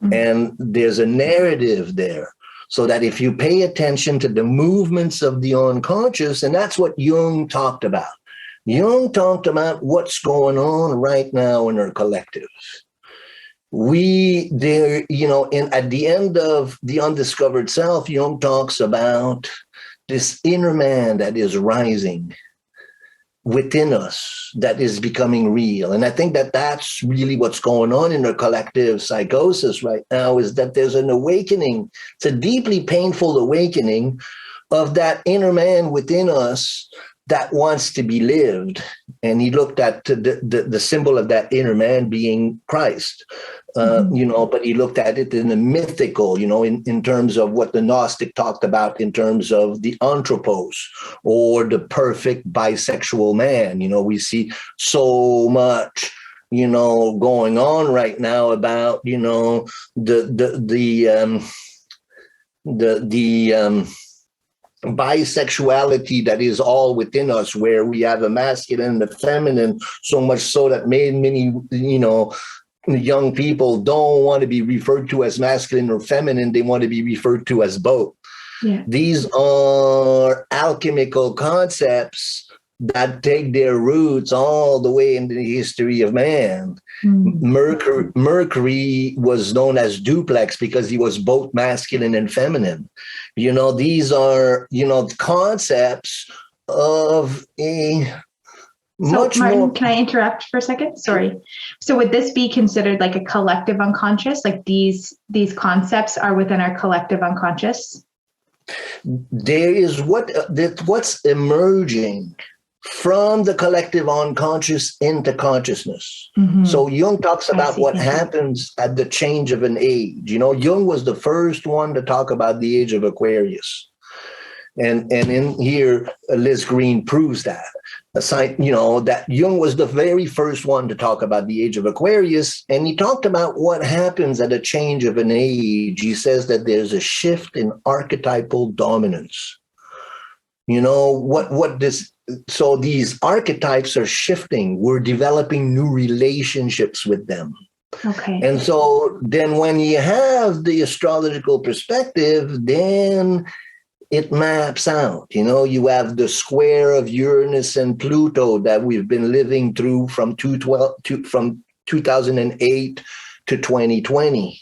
Speaker 2: Mm-hmm. And there's a narrative there. So that if you pay attention to the movements of the unconscious, and that's what Jung talked about. Jung talked about what's going on right now in our collectives. At the end of the Undiscovered Self, Jung talks about this inner man that is rising within us, that is becoming real. And I think that that's really what's going on in our collective psychosis right now, is that there's an awakening. It's a deeply painful awakening of that inner man within us that wants to be lived. And he looked at the symbol of that inner man being Christ. But he looked at it in the mythical, in terms of what the Gnostic talked about in terms of the anthropos, or the perfect bisexual man. We see so much, going on right now about, the bisexuality that is all within us, where we have a masculine and a feminine, so much so that many young people don't want to be referred to as masculine or feminine. They want to be referred to as both. Yeah. These are alchemical concepts that take their roots all the way into the history of man. Mm-hmm. Mercury was known as duplex because he was both masculine and feminine. These are, concepts of a...
Speaker 1: So, Martin, can I interrupt for a second? Sorry. So would this be considered like a collective unconscious? Like these concepts are within our collective unconscious?
Speaker 2: There is what's emerging from the collective unconscious into consciousness. Mm-hmm. So Jung talks about what happens at the change of an age. Jung was the first one to talk about the age of Aquarius. And in here, Liz Greene proves that. That Jung was the very first one to talk about the age of Aquarius, and he talked about what happens at a change of an age. He says that there's a shift in archetypal dominance. So these archetypes are shifting. We're developing new relationships with them.
Speaker 1: Okay.
Speaker 2: And so then when you have the astrological perspective, then it maps out. You have the square of Uranus and Pluto that we've been living through from 2008 to 2020.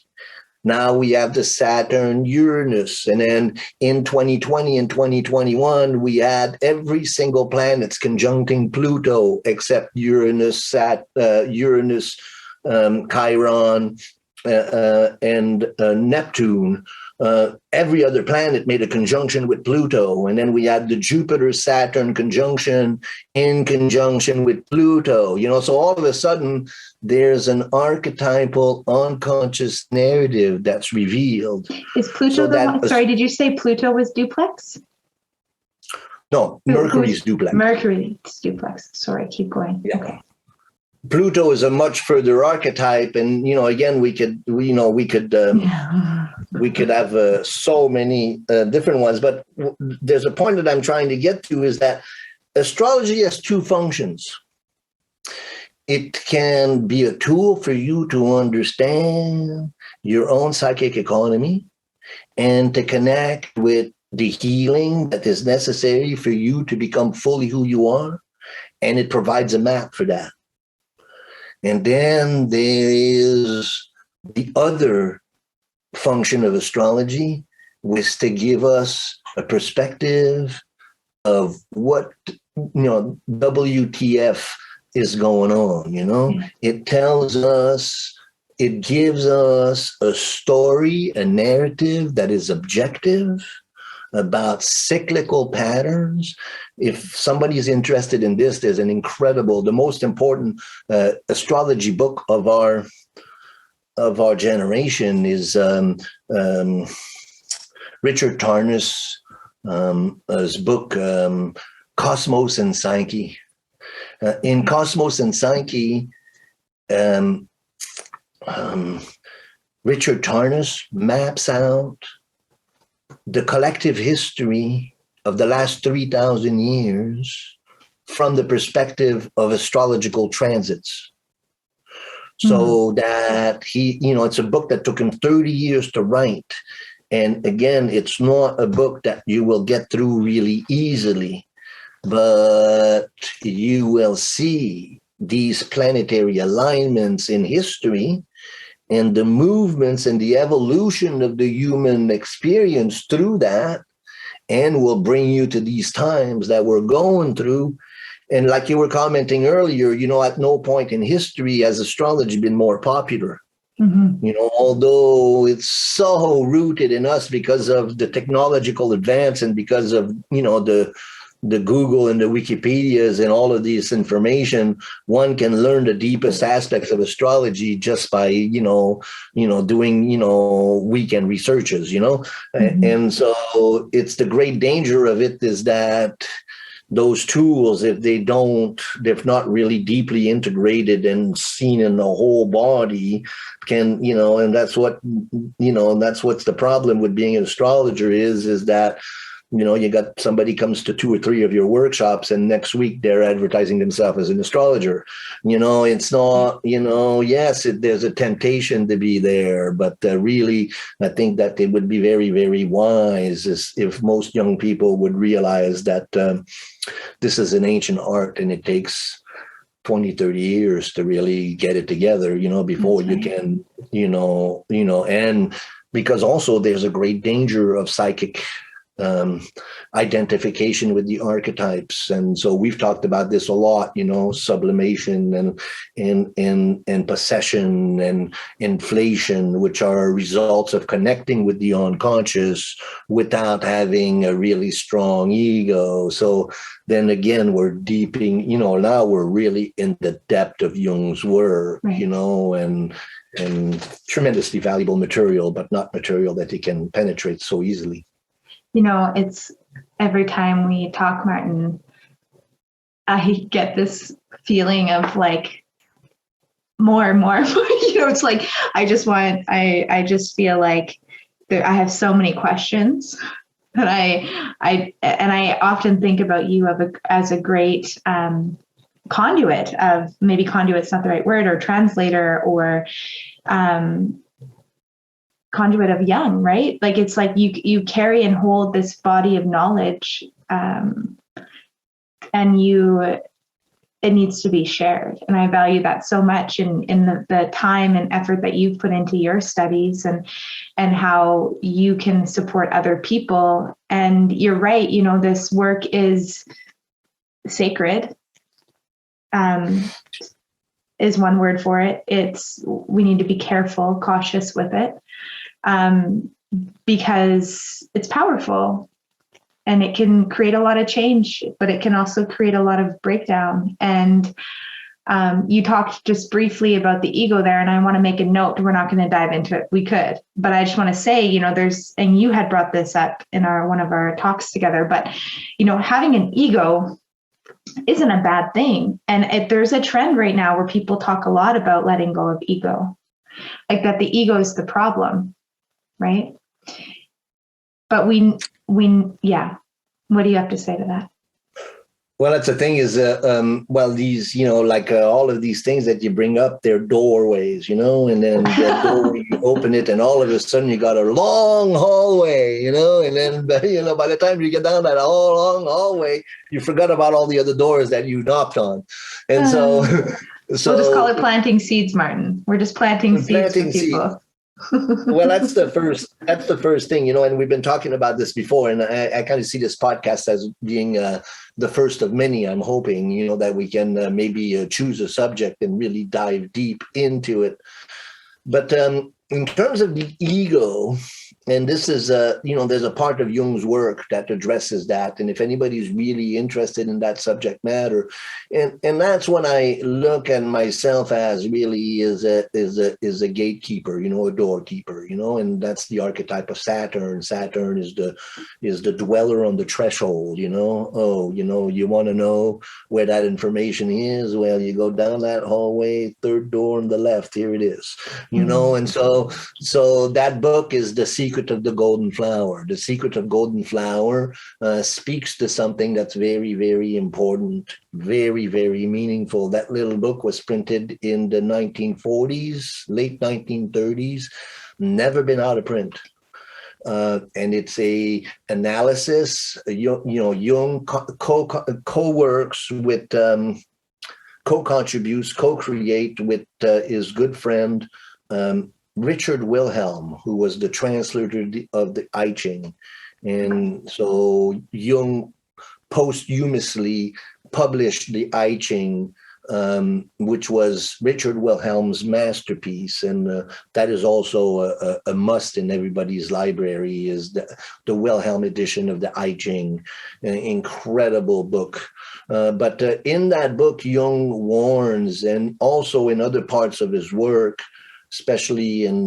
Speaker 2: Now we have the Saturn Uranus. And then in 2020 and 2021, we had every single planet's conjuncting Pluto except Uranus, Chiron, and Neptune. Every other planet made a conjunction with Pluto. And then we had the Jupiter-Saturn conjunction in conjunction with Pluto. So all of a sudden, there's an archetypal unconscious narrative that's revealed.
Speaker 1: Is Pluto the one? Sorry, did you say Pluto was duplex?
Speaker 2: No, Mercury's duplex.
Speaker 1: Mercury's duplex. Sorry, keep going.
Speaker 2: Yeah.
Speaker 1: Okay.
Speaker 2: Pluto is a much further archetype, and again, we could have so many different ones. But there's a point that I'm trying to get to is that astrology has two functions. It can be a tool for you to understand your own psychic economy and to connect with the healing that is necessary for you to become fully who you are, and it provides a map for that. And then there is the other function of astrology, was to give us a perspective of what, WTF is going on, It tells us, it gives us a story, a narrative that is objective about cyclical patterns. If somebody's interested in this, there's an incredible, the most important astrology book of our generation is Richard Tarnas' his book Cosmos and Psyche. In Cosmos and Psyche, Richard Tarnas maps out the collective history of the last 3,000 years from the perspective of astrological transits. So that it's a book that took him 30 years to write. And again, it's not a book that you will get through really easily, but you will see these planetary alignments in history and the movements and the evolution of the human experience through that, and will bring you to these times that we're going through. And like you were commenting earlier, at no point in history has astrology been more popular. Although it's so rooted in us because of the technological advance and because of, the Google and the Wikipedias and all of this information, one can learn the deepest aspects of astrology just by, doing, weekend researches, And so it's the great danger of it is that those tools, if not really deeply integrated and seen in the whole body, can, and that's what's the problem with being an astrologer is that, you got somebody comes to 2 or 3 of your workshops and next week they're advertising themselves as an astrologer. It's not, yes, there's a temptation to be there, but really, I think that it would be very, very wise if most young people would realize that this is an ancient art and it takes 20, 30 years to really get it together, before you can, and because also there's a great danger of psychic identification with the archetypes. And so we've talked about this a lot, sublimation and possession and inflation, which are results of connecting with the unconscious without having a really strong ego. So then again, we're deeping, now we're really in the depth of Jung's work,
Speaker 1: right.
Speaker 2: And tremendously valuable material, but not material that you can penetrate so easily.
Speaker 1: It's every time we talk, Martin, I get this feeling of like more and more, it's like, I just feel like I have so many questions that I often think about you as a great conduit of, maybe conduit's not the right word, or translator, or conduit of Jung, right? Like, it's like you carry and hold this body of knowledge, and it needs to be shared. And I value that so much in the time and effort that you've put into your studies, and how you can support other people. And you're right, this work is sacred, is one word for it. We need to be careful, cautious with it, because it's powerful. And it can create a lot of change, but it can also create a lot of breakdown. And you talked just briefly about the ego there, and I want to make a note. We're not going to dive into it. We could, but I just want to say, and you had brought this up in one of our talks together, but, having an ego isn't a bad thing. And there's a trend right now where people talk a lot about letting go of ego, like that the ego is the problem, right? But yeah. What do you have to say to that?
Speaker 2: Well, that's the thing is, these, all of these things that you bring up, they're doorways, and then the door, you open it, and all of a sudden you got a long hallway, and then, by the time you get down that long hallway, you forgot about all the other doors that you knocked on. And so
Speaker 1: we'll just call it planting seeds, Martin. We're just planting seeds for people.
Speaker 2: Well, that's the first thing, and we've been talking about this before, and I kind of see this podcast as being the first of many. I'm hoping, that we can maybe choose a subject and really dive deep into it. But in terms of the ego, and this is, there's a part of Jung's work that addresses that. And if anybody's really interested in that subject matter, and that's when I look at myself as really is a gatekeeper, a doorkeeper, and that's the archetype of Saturn. Saturn is the dweller on the threshold, you want to know where that information is. Well, you go down that hallway, third door on the left, here it is, and so that book is The Secret of the Golden Flower. The Secret of Golden Flower speaks to something that's very, very important, very, very meaningful. That little book was printed in the 1940s, late 1930s, never been out of print. And it's a analysis. Jung co-works with, co-contributes, co-create with his good friend, Richard Wilhelm, who was the translator of the I Ching. And so Jung posthumously published the I Ching, which was Richard Wilhelm's masterpiece. And that is also a must in everybody's library, is the Wilhelm edition of the I Ching, an incredible book. But in that book, Jung warns, and also in other parts of his work, especially in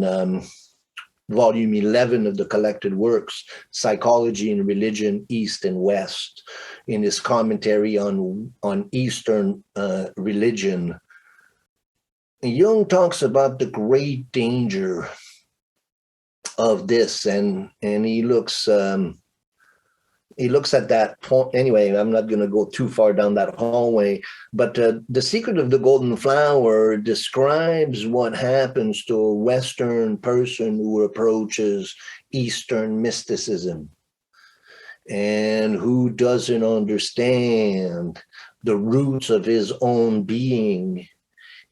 Speaker 2: volume 11 of the collected works, Psychology and Religion, East and West, in his commentary on Eastern religion, Jung talks about the great danger of this, and he looks at that point. Anyway, I'm not going to go too far down that hallway, but The Secret of the Golden Flower describes what happens to a Western person who approaches Eastern mysticism and who doesn't understand the roots of his own being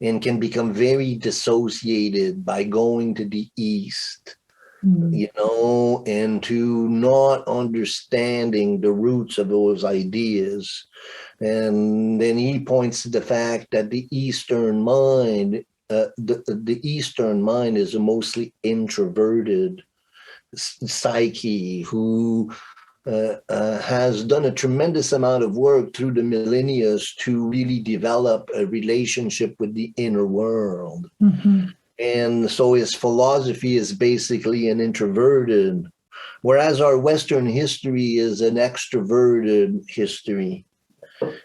Speaker 2: and can become very dissociated by going to the East. And to not understanding the roots of those ideas. And then he points to the fact that the Eastern mind, the Eastern mind is a mostly introverted psyche who has done a tremendous amount of work through the millennia to really develop a relationship with the inner world. Mm-hmm. And so his philosophy is basically an introverted, whereas our Western history is an extroverted history.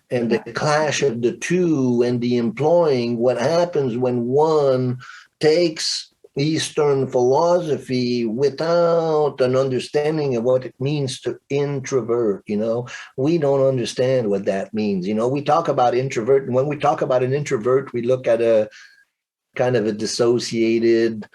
Speaker 2: And the clash of the two and the employing, what happens when one takes Eastern philosophy without an understanding of what it means to introvert, we don't understand what that means. We talk about introvert, and when we talk about an introvert, we look at a kind of a dissociated,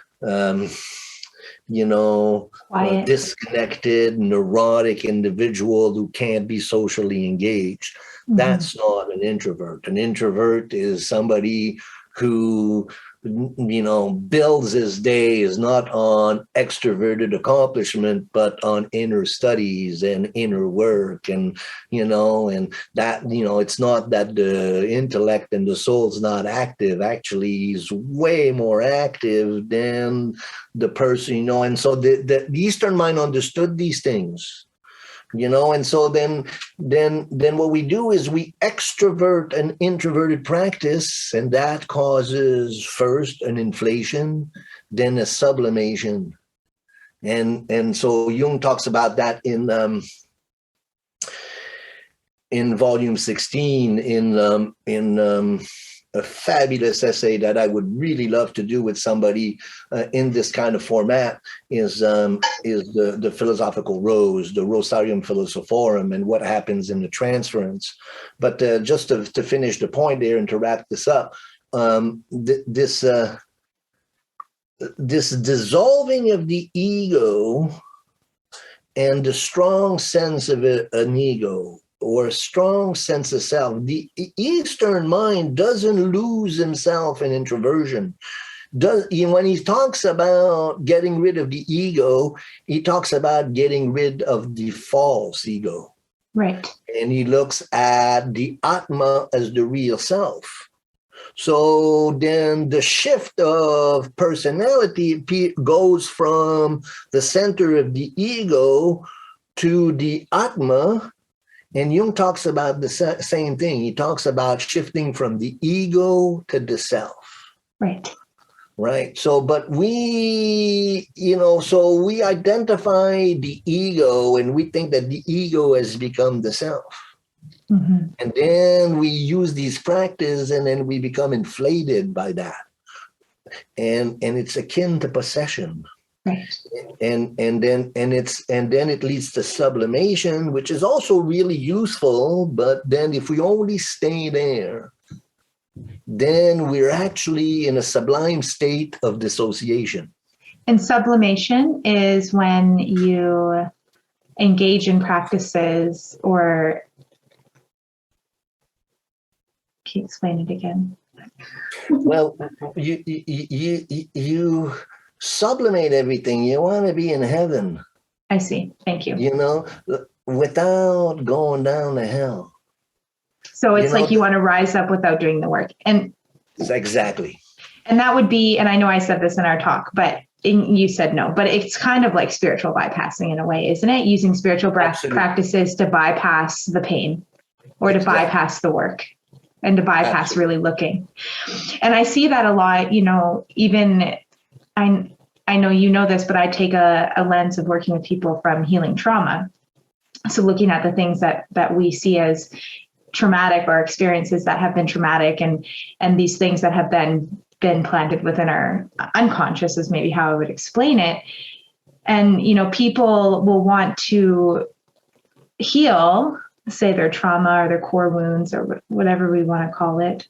Speaker 1: Quiet.
Speaker 2: Disconnected, neurotic individual who can't be socially engaged.
Speaker 1: Mm-hmm.
Speaker 2: That's not an introvert. An introvert is somebody who, builds his day is not on extroverted accomplishment, but on inner studies and inner work. And that, it's not that the intellect and the soul's not active. Actually, he's way more active than the person, and so the Eastern mind understood these things. And so then what we do is we extrovert an introverted practice, and that causes first an inflation, then a sublimation. And so Jung talks about that in volume 16 in a fabulous essay that I would really love to do with somebody in this kind of format is the philosophical rose, the Rosarium Philosophorum, and what happens in the transference. But just to finish the point there and to wrap this up, this dissolving of the ego and the strong sense of an ego, or a strong sense of self. The Eastern mind doesn't lose himself in introversion. When he talks about getting rid of the ego, he talks about getting rid of the false ego.
Speaker 1: Right.
Speaker 2: And he looks at the Atma as the real self. So then the shift of personality goes from the center of the ego to the Atma. And Jung talks about the same thing. He talks about shifting from the ego to the self.
Speaker 1: Right.
Speaker 2: Right. So, but we identify the ego and we think that the ego has become the self. Mm-hmm. And then we use these practices and then we become inflated by that. And it's akin to possession.
Speaker 1: Right.
Speaker 2: And then it leads to sublimation, which is also really useful. But then if we only stay there, then we're actually in a sublime state of dissociation.
Speaker 1: And sublimation is when you engage in practices, or can you explain it again?
Speaker 2: Well, you sublimate everything. You want to be in heaven.
Speaker 1: I see. Thank you.
Speaker 2: Without going down to hell.
Speaker 1: So it's like you want to rise up without doing the work. And
Speaker 2: exactly.
Speaker 1: And that would be, and I know I said this in our talk, but you said no, but it's kind of like spiritual bypassing in a way, isn't it? Using spiritual practices to bypass the pain, or to bypass the work, and to bypass really looking. And I see that a lot, even I know you know this, but I take a lens of working with people from healing trauma. So looking at the things that we see as traumatic, or experiences that have been traumatic, and these things that have been planted within our unconscious is maybe how I would explain it. And, people will want to heal, say, their trauma or their core wounds, or whatever we want to call it,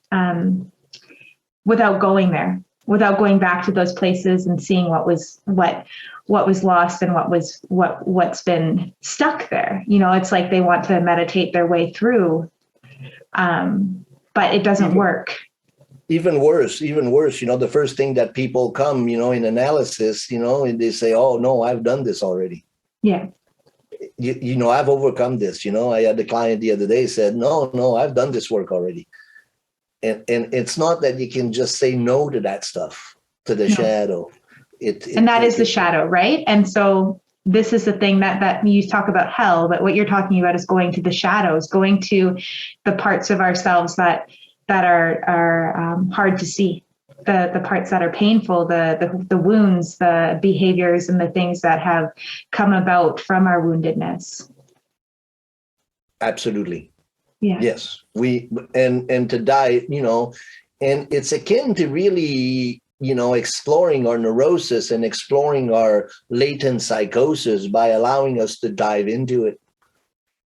Speaker 1: without going there, without going back to those places and seeing what was lost and what's been stuck there. It's like they want to meditate their way through, but it doesn't work.
Speaker 2: Even worse, the first thing that people come, in analysis, and they say, oh, no, I've done this already.
Speaker 1: Yeah.
Speaker 2: I've overcome this. I had a client the other day said, no, I've done this work already. And it's not that you can just say no to that stuff, to the shadow. That
Speaker 1: is the shadow, right? And so this is the thing that you talk about hell, but what you're talking about is going to the shadows, going to the parts of ourselves that are hard to see, the parts that are painful, the wounds, the behaviors, and the things that have come about from our woundedness.
Speaker 2: Absolutely.
Speaker 1: Yeah.
Speaker 2: Yes. And to die, and it's akin to really, exploring our neurosis and exploring our latent psychosis by allowing us to dive into it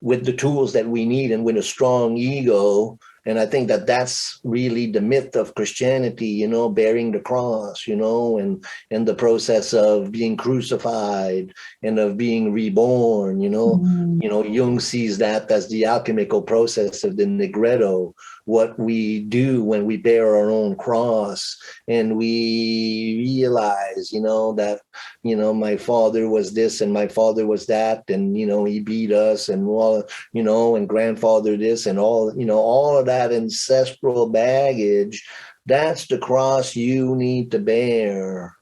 Speaker 2: with the tools that we need, and with a strong ego And I think that that's really the myth of Christianity, bearing the cross, and the process of being crucified and of being reborn, Jung sees that as the alchemical process of the Negretto, what we do when we bear our own cross and we realize, that, my father was this and my father was that, and, he beat us and all, and grandfather this and all of that ancestral baggage. That's the cross you need to bear.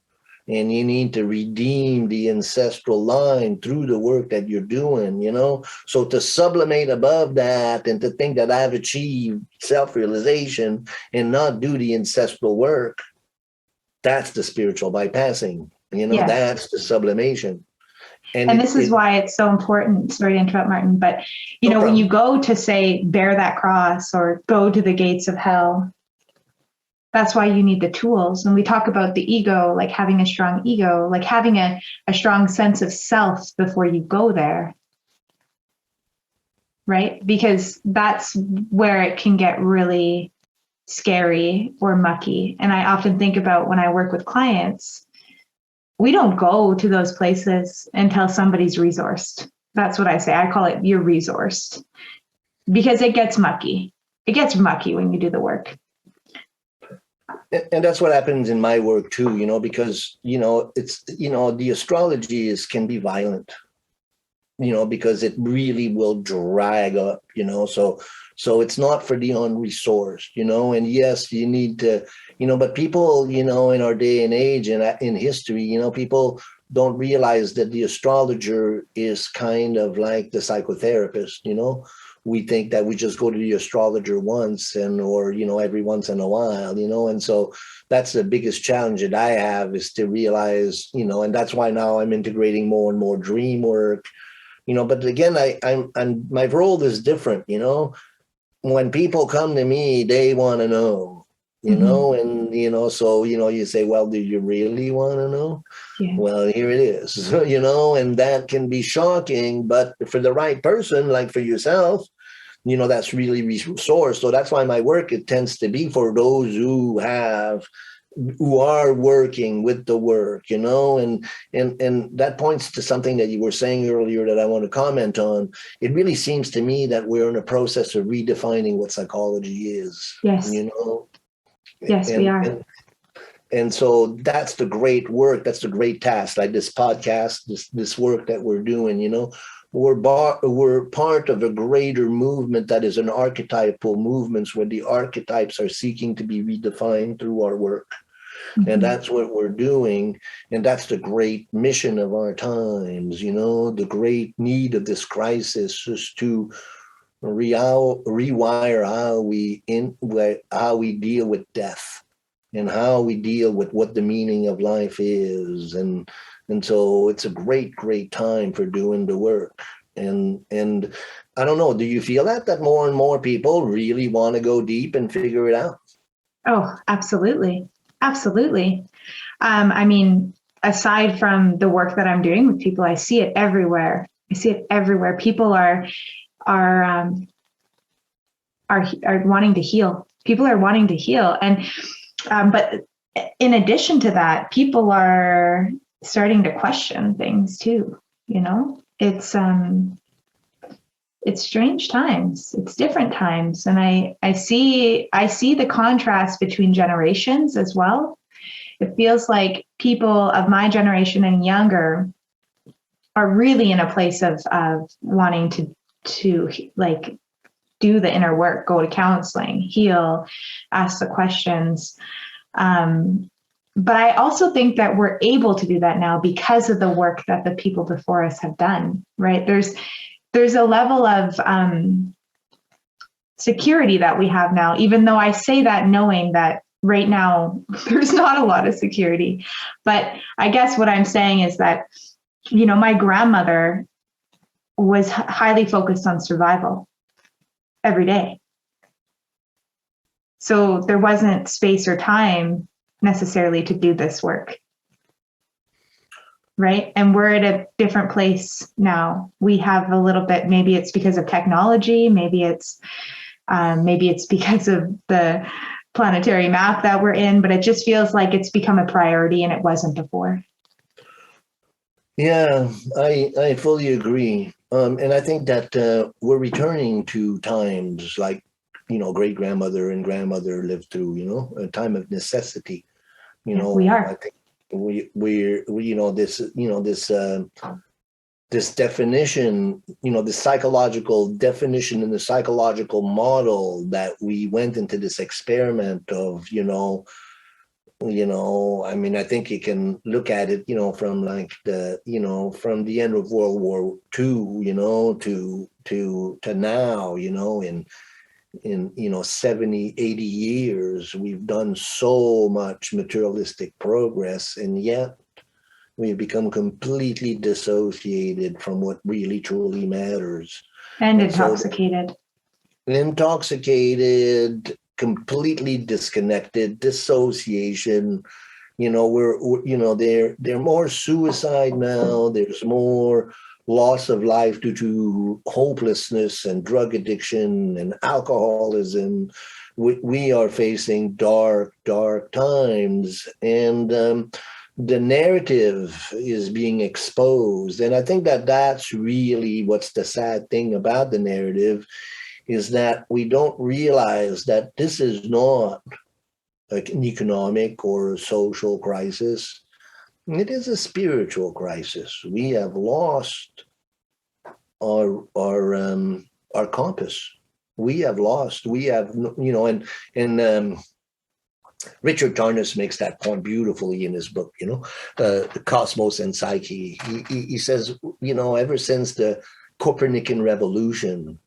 Speaker 2: And you need to redeem the ancestral line through the work that you're doing, So to sublimate above that and to think that I've achieved self-realization and not do the ancestral work, that's the spiritual bypassing,
Speaker 1: Yes.
Speaker 2: That's the sublimation.
Speaker 1: And this is why it's so important. Sorry to interrupt, Martin, but when you go to say, bear that cross or go to the gates of hell, that's why you need the tools. And we talk about the ego, like having a strong ego, like having a strong sense of self before you go there. Right? Because that's where it can get really scary or mucky. And I often think about when I work with clients, we don't go to those places until somebody's resourced. That's what I say. I call it you're resourced, because it gets mucky. It gets mucky when you do the work.
Speaker 2: And that's what happens in my work too, because, it's, the astrology can be violent, because it really will drag up, so it's not for the unresourced, and yes, you need to, but people, in our day and age and in history, people don't realize that the astrologer is kind of like the psychotherapist, We think that we just go to the astrologer once or every once in a while, and so that's the biggest challenge that I have, is to realize, and that's why now I'm integrating more and more dream work, but again, I'm my role is different, when people come to me, they want to know, and, so, you say, well, do you really want to know? Yeah. Well, here it is, and that can be shocking, but for the right person, like for yourself, that's really resourced. So that's why my work, it tends to be for those who are working with the work, and that points to something that you were saying earlier that I want to comment on. It really seems to me that we're in a process of redefining what psychology is.
Speaker 1: Yes. Yes, we are.
Speaker 2: And so that's the great work. That's the great task. Like this podcast, this work that we're doing, we're part of a greater movement that is an archetypal movement where the archetypes are seeking to be redefined through our work. Mm-hmm. And that's what we're doing. And that's the great mission of our times, the great need of this crisis is to rewire how we deal with death and how we deal with what the meaning of life is. And so it's a great time for doing the work. And I don't know, do you feel that more and more people really want to go deep and figure it out?
Speaker 1: Oh, absolutely. Absolutely. Aside from the work that I'm doing with people, I see it everywhere. People are wanting to heal. People are wanting to heal. And, but in addition to that, people are starting to question things too. It's strange times. It's different times. And I see the contrast between generations as well. It feels like people of my generation and younger are really in a place of wanting to like do the inner work, go to counseling, heal, ask the questions. But I also think that we're able to do that now because of the work that the people before us have done, right? There's a level of security that we have now, even though I say that knowing that right now there's not a lot of security. But I guess what I'm saying is that, my grandmother was highly focused on survival every day. So there wasn't space or time necessarily to do this work. Right? And we're at a different place now. We have a little bit, maybe it's because of technology, maybe it's Maybe it's because of the planetary map that we're in, but it just feels like it's become a priority and it wasn't before.
Speaker 2: Yeah, I fully agree. And I think that we're returning to times like, great grandmother and grandmother lived through, a time of necessity.
Speaker 1: We are.
Speaker 2: I think we're this definition, the psychological definition and the psychological model that we went into this experiment of, I mean, I think you can look at it, from like from the end of World War II, to now, in 70, 80 years, we've done so much materialistic progress, and yet we've become completely dissociated from what really truly matters.
Speaker 1: And intoxicated.
Speaker 2: Intoxicated, completely disconnected, dissociation. There are more suicide now. There's more loss of life due to hopelessness and drug addiction and alcoholism. We are facing dark, dark times, and the narrative is being exposed. And I think that that's really what's the sad thing about the narrative, is that we don't realize that this is not like an economic or a social crisis. It is a spiritual crisis. We have lost our compass. We have lost. We have, and Richard Tarnas makes that point beautifully in his book, the Cosmos and Psyche. He says, ever since the Copernican revolution,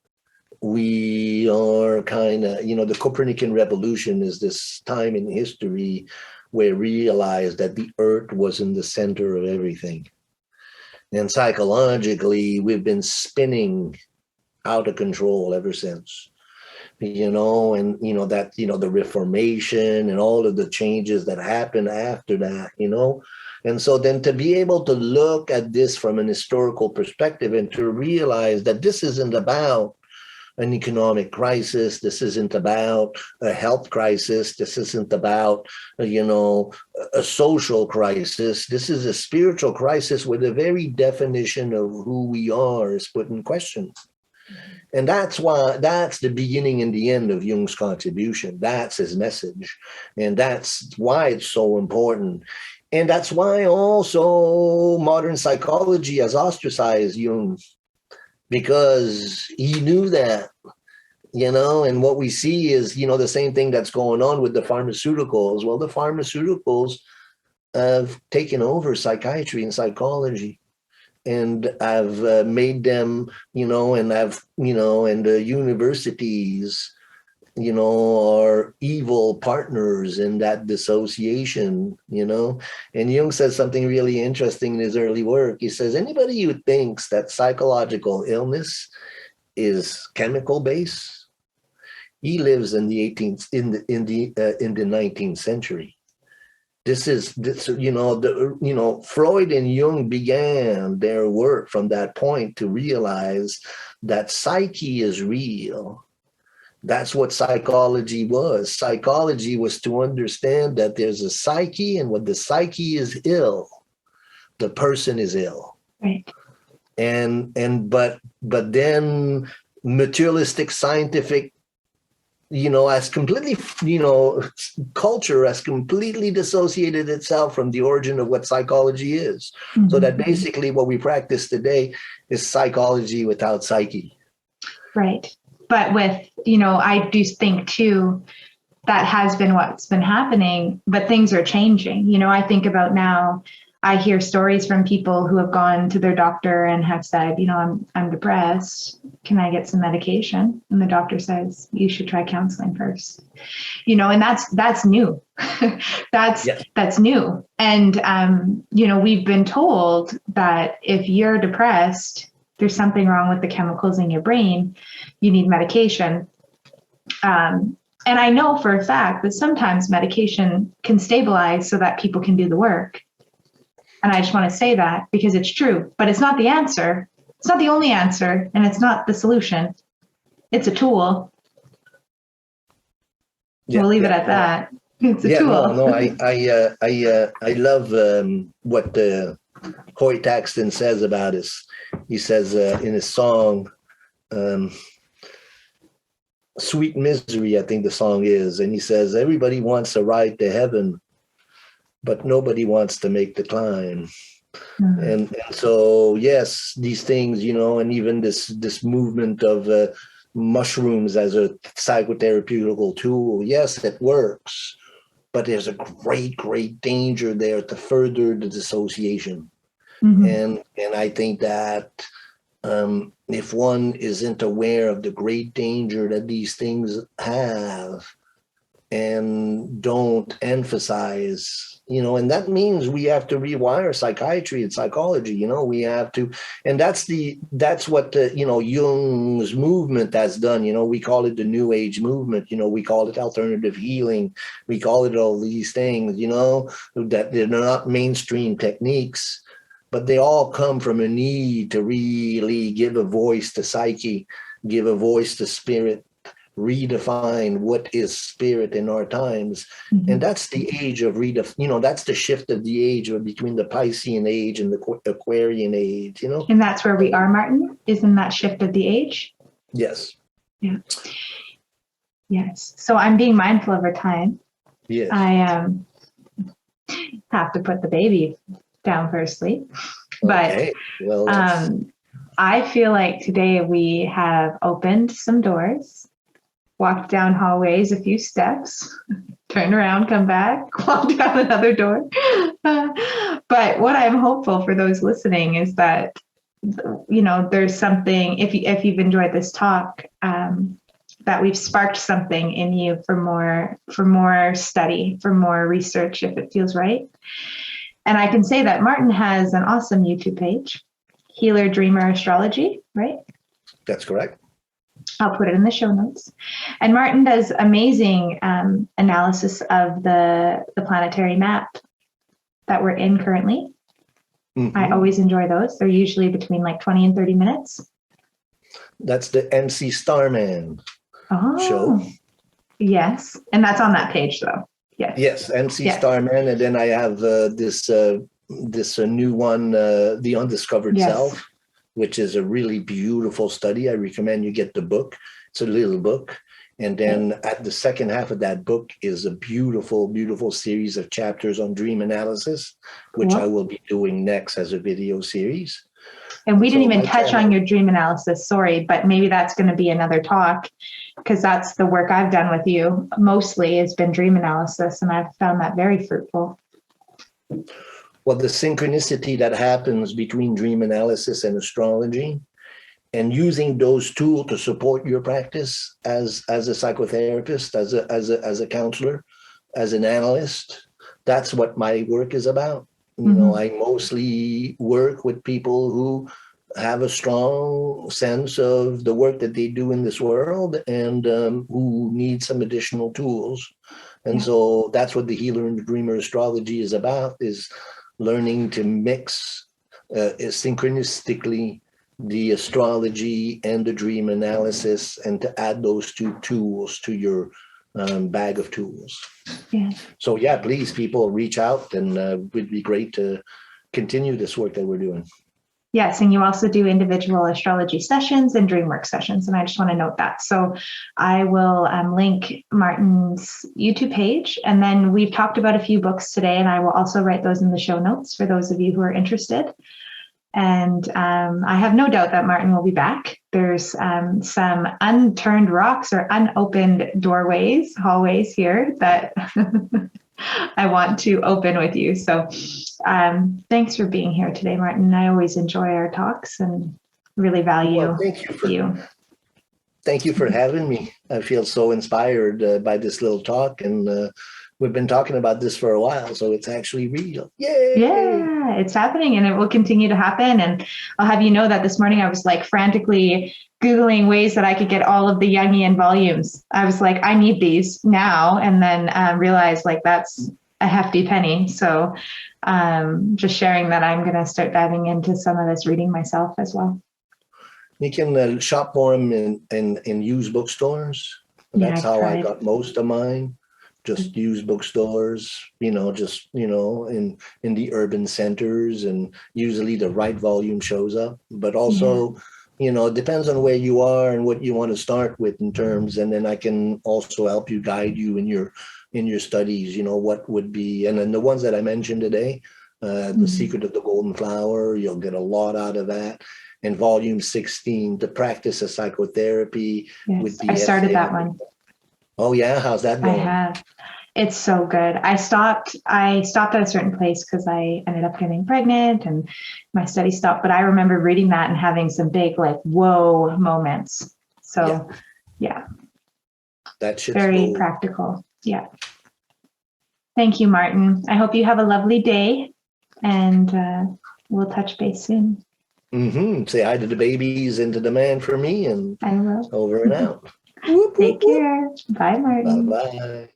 Speaker 2: we are kind of, the Copernican revolution is this time in history where we realized that the earth was in the center of everything. And psychologically, we've been spinning out of control ever since. The Reformation and all of the changes that happened after that, And so then to be able to look at this from an historical perspective and to realize that this isn't about an economic crisis, this isn't about a health crisis, this isn't about, a social crisis, this is a spiritual crisis where the very definition of who we are is put in question. And that's the beginning and the end of Jung's contribution. That's his message. And that's why it's so important. And that's why also modern psychology has ostracized Jung, because he knew that, and what we see is, the same thing that's going on with the pharmaceuticals. Well, the pharmaceuticals have taken over psychiatry and psychology, and I've made them, and the universities, are evil partners in that dissociation, And Jung says something really interesting in his early work. He says, anybody who thinks that psychological illness is chemical based, he lives in the 19th century. Freud and Jung began their work from that point to realize that psyche is real. That's what psychology was. Psychology was to understand that there's a psyche, and when the psyche is ill, the person is ill.
Speaker 1: Right.
Speaker 2: But then materialistic scientific, has completely, culture has completely dissociated itself from the origin of what psychology is. Mm-hmm. So that basically what we practice today is psychology without psyche.
Speaker 1: Right. But with, I do think too, that has been what's been happening, but things are changing. I think about now, I hear stories from people who have gone to their doctor and have said, I'm depressed. Can I get some medication? And the doctor says, you should try counseling first. And that's new. That's new. And, we've been told that if you're depressed, there's something wrong with the chemicals in your brain. You need medication. And I know for a fact that sometimes medication can stabilize so that people can do the work. And I just want to say that because it's true, but it's not the answer. It's not the only answer, and it's not the solution. It's a tool. We'll leave it at that. It's a tool.
Speaker 2: I love what Hoyt Taxton says about us. He says in his song, Sweet Misery, I think the song is, and he says, everybody wants a ride to heaven, but nobody wants to make the climb. Mm-hmm. And so, yes, these things, and even this movement of mushrooms as a psychotherapeutical tool, yes, it works, but there's a great, great danger there to further the dissociation. Mm-hmm. And I think that if one isn't aware of the great danger that these things have and don't emphasize, and that means we have to rewire psychiatry and psychology, we have to, and that's what the, Jung's movement has done. We call it the New Age movement, we call it alternative healing, we call it all these things, that they're not mainstream techniques, but they all come from a need to really give a voice to psyche, give a voice to spirit, redefine what is spirit in our times. Mm-hmm. And that's the age of that's the shift of the age between the Piscean age and the Aquarian age,
Speaker 1: And that's where we are, Martin, isn't that shift of the age?
Speaker 2: Yes.
Speaker 1: Yeah. Yes. So I'm being mindful of our time.
Speaker 2: Yes.
Speaker 1: I have to put the baby down for sleep. But
Speaker 2: okay. Well,
Speaker 1: I feel like today we have opened some doors, walked down hallways a few steps, turned around, come back, walk down another door. But what I'm hopeful for those listening is that, there's something, if you've enjoyed this talk, that we've sparked something in you for more study, for more research, if it feels right. And I can say that Martin has an awesome YouTube page, Healer Dreamer Astrology, right?
Speaker 2: That's correct.
Speaker 1: I'll put it in the show notes. And Martin does amazing analysis of the planetary map that we're in currently. Mm-hmm. I always enjoy those. They're usually between like 20 and 30 minutes.
Speaker 2: That's the MC Starman show.
Speaker 1: Yes. And that's on that page though.
Speaker 2: Yes, MC Starman, and then I have this new one, the Undiscovered Self, which is a really beautiful study. I recommend you get the book. It's a little book, and then at the second half of that book is a beautiful, beautiful series of chapters on dream analysis, which I will be doing next as a video series.
Speaker 1: And we didn't even touch on your dream analysis, sorry, but maybe that's going to be another talk, because that's the work I've done with you mostly has been dream analysis, and I've found that very fruitful.
Speaker 2: Well, the synchronicity that happens between dream analysis and astrology, and using those tools to support your practice as a psychotherapist, as a counselor, as an analyst, that's what my work is about. I mostly work with people who have a strong sense of the work that they do in this world and who need some additional tools. And so that's what the Healer and the Dreamer Astrology is about, is learning to mix synchronistically the astrology and the dream analysis, and to add those two tools to your bag of tools. Yeah. So please, people, reach out, and it would be great to continue this work that we're doing.
Speaker 1: Yes, and you also do individual astrology sessions and dream work sessions, and I just want to note that. So I will link Martin's YouTube page, and then we've talked about a few books today, and I will also write those in the show notes for those of you who are interested. And I have no doubt that Martin will be back. There's some unturned rocks or unopened hallways here that I want to open with you. So thanks for being here today, Martin. I always enjoy our talks and really value you.
Speaker 2: Thank you for having me. I feel so inspired by this little talk, and we've been talking about this for a while, so it's actually real. Yay!
Speaker 1: Yeah, it's happening, and it will continue to happen. And I'll have you know that this morning I was like frantically Googling ways that I could get all of the Jungian volumes. I was like, I need these now, and then realized like that's a hefty penny. So just sharing that I'm going to start diving into some of this reading myself as well.
Speaker 2: You can shop for them in used bookstores. That's
Speaker 1: I've
Speaker 2: how I
Speaker 1: tried.
Speaker 2: got most of mine. Just use bookstores, just in the urban centers, and usually the right volume shows up. But also, it depends on where you are and what you want to start with in terms, and then I can also help you, guide you in your studies, what would be, and then the ones that I mentioned today, The Secret of the Golden Flower, you'll get a lot out of that. And volume 16, The Practice of Psychotherapy with the
Speaker 1: I started
Speaker 2: essay.
Speaker 1: that one.
Speaker 2: Oh yeah, how's that going?
Speaker 1: I have. It's so good. I stopped at a certain place because I ended up getting pregnant and my study stopped. But I remember reading that and having some big, like, whoa moments. So yeah.
Speaker 2: That shit's
Speaker 1: very
Speaker 2: gold.
Speaker 1: practical. Yeah. Thank you, Martin. I hope you have a lovely day, and we'll touch base soon.
Speaker 2: Say hi to the babies and to the man for me, and
Speaker 1: I will.
Speaker 2: over and out.
Speaker 1: Take care. Bye, Martin.
Speaker 2: Bye-bye.